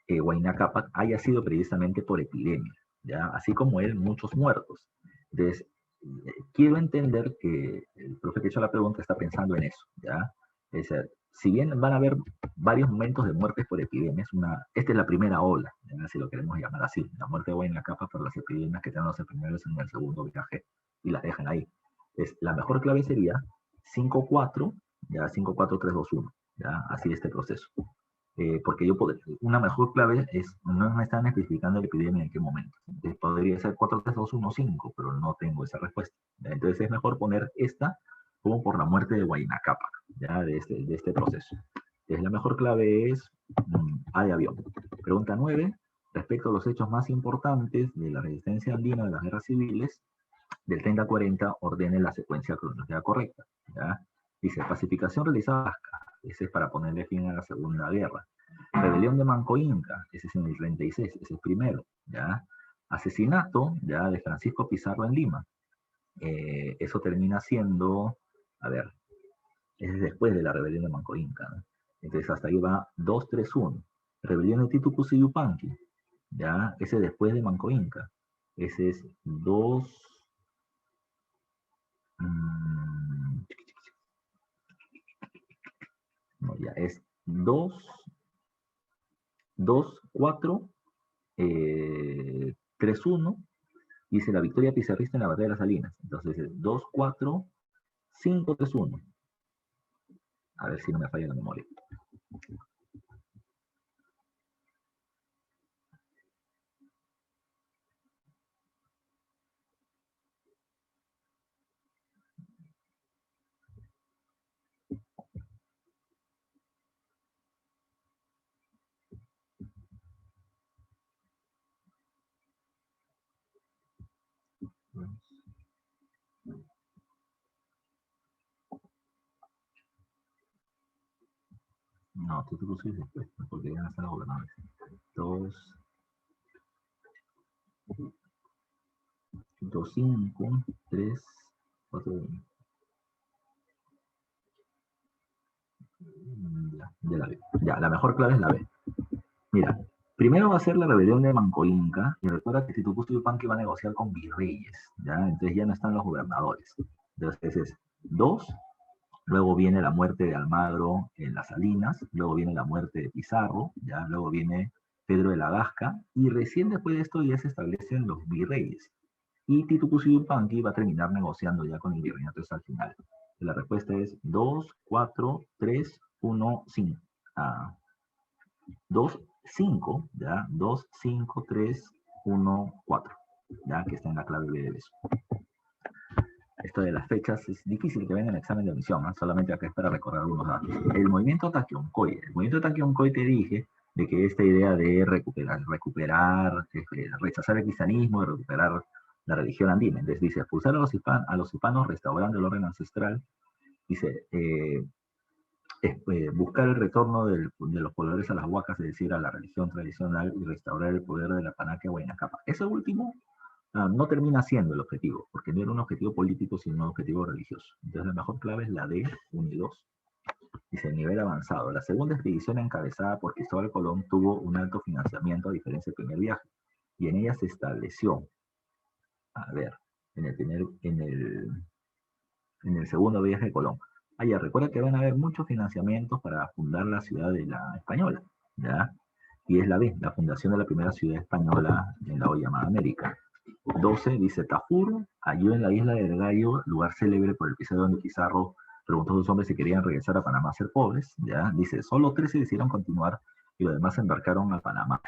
Huayna Cápac haya sido precisamente por epidemia, ¿ya? Así como él, muchos muertos. Entonces, quiero entender que el profe que hizo la pregunta está pensando en eso, ¿ya? Es decir, si bien van a haber varios momentos de muertes por epidemias, esta es la primera ola, ¿ya? Si lo queremos llamar así, la muerte de Huayna Cápac por las epidemias que tienen los españoles en el segundo viaje y las dejan ahí. La mejor clave sería 5-4, ya 5-4-3-2-1, ya así este proceso. Porque una mejor clave es, no me están especificando la epidemia en qué momento. Entonces, podría ser 4-3-2-1-5, pero no tengo esa respuesta. Entonces es mejor poner esta como por la muerte de Huayna Cápac, ya de este proceso. Entonces la mejor clave es A de avión. Pregunta 9. Respecto a los hechos más importantes de la resistencia andina de las guerras civiles, del 30 a 40, ordene la secuencia cronológica correcta. ¿Ya? Dice, pacificación realizada, ese es para ponerle fin a la Segunda Guerra. Rebelión de Manco Inca, ese es en el 36, ese es primero. ¿Ya? Asesinato ya de Francisco Pizarro en Lima. Eso termina siendo, a ver, es después de la rebelión de Manco Inca, ¿no? Entonces hasta ahí va 2-3-1. Rebelión de Titu Cusi Yupanqui, ya, ese después de Manco Inca. Ese es 2. No, ya es 2-4, 3-1. Dice la victoria pizarrista en la batalla de las Salinas. Entonces es 2-4-5-3-1. A ver si no me falla la memoria. No, tú te pusiste después, porque ya no están los gobernadores. 2-5-3-4. Ya la B. Ya, la mejor clave es la B. Mira, primero va a ser la rebelión de Manco Inca, y recuerda que Titu Cusi Yupanqui va a negociar con virreyes, ¿ya? Entonces ya no están los gobernadores. Entonces es 2, luego viene la muerte de Almagro en las Salinas, luego viene la muerte de Pizarro, ya luego viene Pedro de la Gasca, y recién después de esto ya se establecen los virreyes. Y Titu Cusi Yupanqui va a terminar negociando ya con el virreinato hasta el final. La respuesta es 2, 4, 3, 1, 5. 2, 5, ¿ya? 2, 5, 3, 1, 4. ¿Ya? Que está en la clave B de eso. Esto de las fechas es difícil que venga en el examen de admisión, ¿no? Solamente acá es para recordar algunos datos. El movimiento Taquioncoy. El movimiento Taquioncoy te dije de que esta idea de rechazar el cristianismo, de recuperar la religión andina. Entonces dice, expulsar a los hispanos restaurando el orden ancestral. Dice, buscar el retorno de los pobladores a las huacas, es decir, a la religión tradicional, y restaurar el poder de la Panaca Huayna Cápac. Eso último no termina siendo el objetivo, porque no era un objetivo político, sino un objetivo religioso. Entonces la mejor clave es la D, 1 y 2. Dice, nivel avanzado. La segunda expedición encabezada por Cristóbal Colón tuvo un alto financiamiento a diferencia del primer viaje, y en ella se estableció, a ver, en el segundo viaje de Colón. Ya, recuerda que van a haber muchos financiamientos para fundar la ciudad de la Española, ¿ya? Y es la B, la fundación de la primera ciudad española en la hoy llamada América. 12, dice Tafur, halló en la isla del Gallo, lugar célebre por el episodio donde Pizarro preguntó a sus hombres si querían regresar a Panamá a ser pobres, ¿ya? Dice, solo 13 decidieron continuar y los demás se embarcaron a Panamá.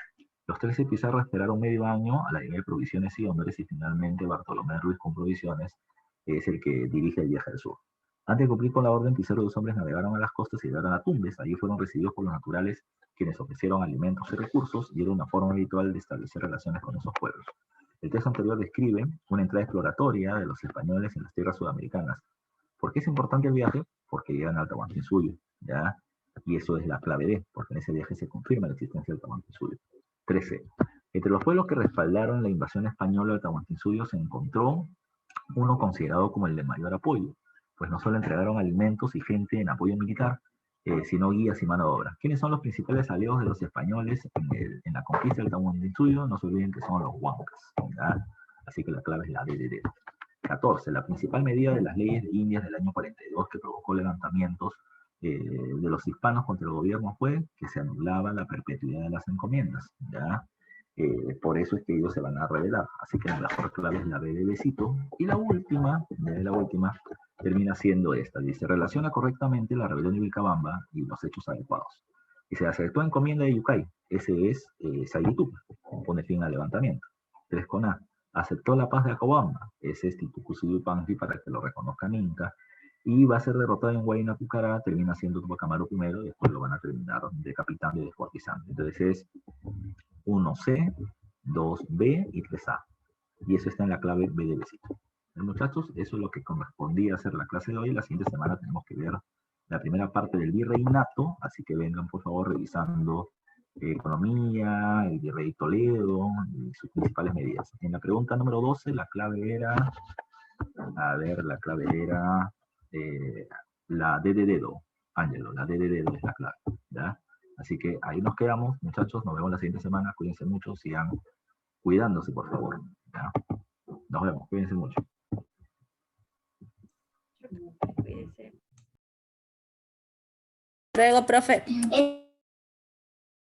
Los 13 Pizarro esperaron medio año a la llegada de provisiones y hombres y finalmente Bartolomé Ruiz con provisiones es el que dirige el viaje al sur. Antes de cumplir con la orden, Pizarro y los hombres navegaron a las costas y llegaron a Tumbes. Allí fueron recibidos por los naturales, quienes ofrecieron alimentos y recursos, y era una forma habitual de establecer relaciones con esos pueblos. El texto anterior describe una entrada exploratoria de los españoles en las tierras sudamericanas. ¿Por qué es importante el viaje? Porque llegan al Tahuantinsuyo, ¿ya? Y eso es la clave D, porque en ese viaje se confirma la existencia del Tahuantinsuyo. 13. Entre los pueblos que respaldaron la invasión española del Tahuantinsuyo se encontró uno considerado como el de mayor apoyo, pues no solo entregaron alimentos y gente en apoyo militar, sino guías y mano de obra. ¿Quiénes son los principales aliados de los españoles en la conquista del Tahuantinsuyo? No se olviden que son los huancas, ¿verdad? Así que la clave es la DDD. 14. La principal medida de las leyes de Indias del año 42 que provocó levantamientos de los hispanos contra el gobierno fue que se anulaba la perpetuidad de las encomiendas, ¿ya? Por eso es que ellos se van a rebelar. Así que la mejor clave es la B de besito. Y la última, termina siendo esta. Dice, relaciona correctamente la rebelión de Vilcabamba y los hechos adecuados. Y se aceptó encomienda de Yucay. Ese es Sailitup. Pone fin al levantamiento. 3 con A. Aceptó la paz de Acobamba. Ese es Titucucidupangui para que lo reconozcan Inca. Y va a ser derrotado en Huayna Pucará. Termina siendo Tupac Amaru I. Después lo van a terminar decapitando y descuartizando. Entonces es 1C, 2B y 3A. Y eso está en la clave B de besito. Muchachos, eso es lo que correspondía hacer la clase de hoy. La siguiente semana tenemos que ver la primera parte del virreinato, así que vengan por favor revisando economía, el virrey Toledo y sus principales medidas. En la pregunta número 12, la clave era, la D de dedo, Ángelo, la D de dedo es la clave, ¿ya? Así que ahí nos quedamos, muchachos, nos vemos la siguiente semana, cuídense mucho, sigan cuidándose, por favor, ¿ya? Nos vemos, cuídense mucho. Cuídense. Luego, profe.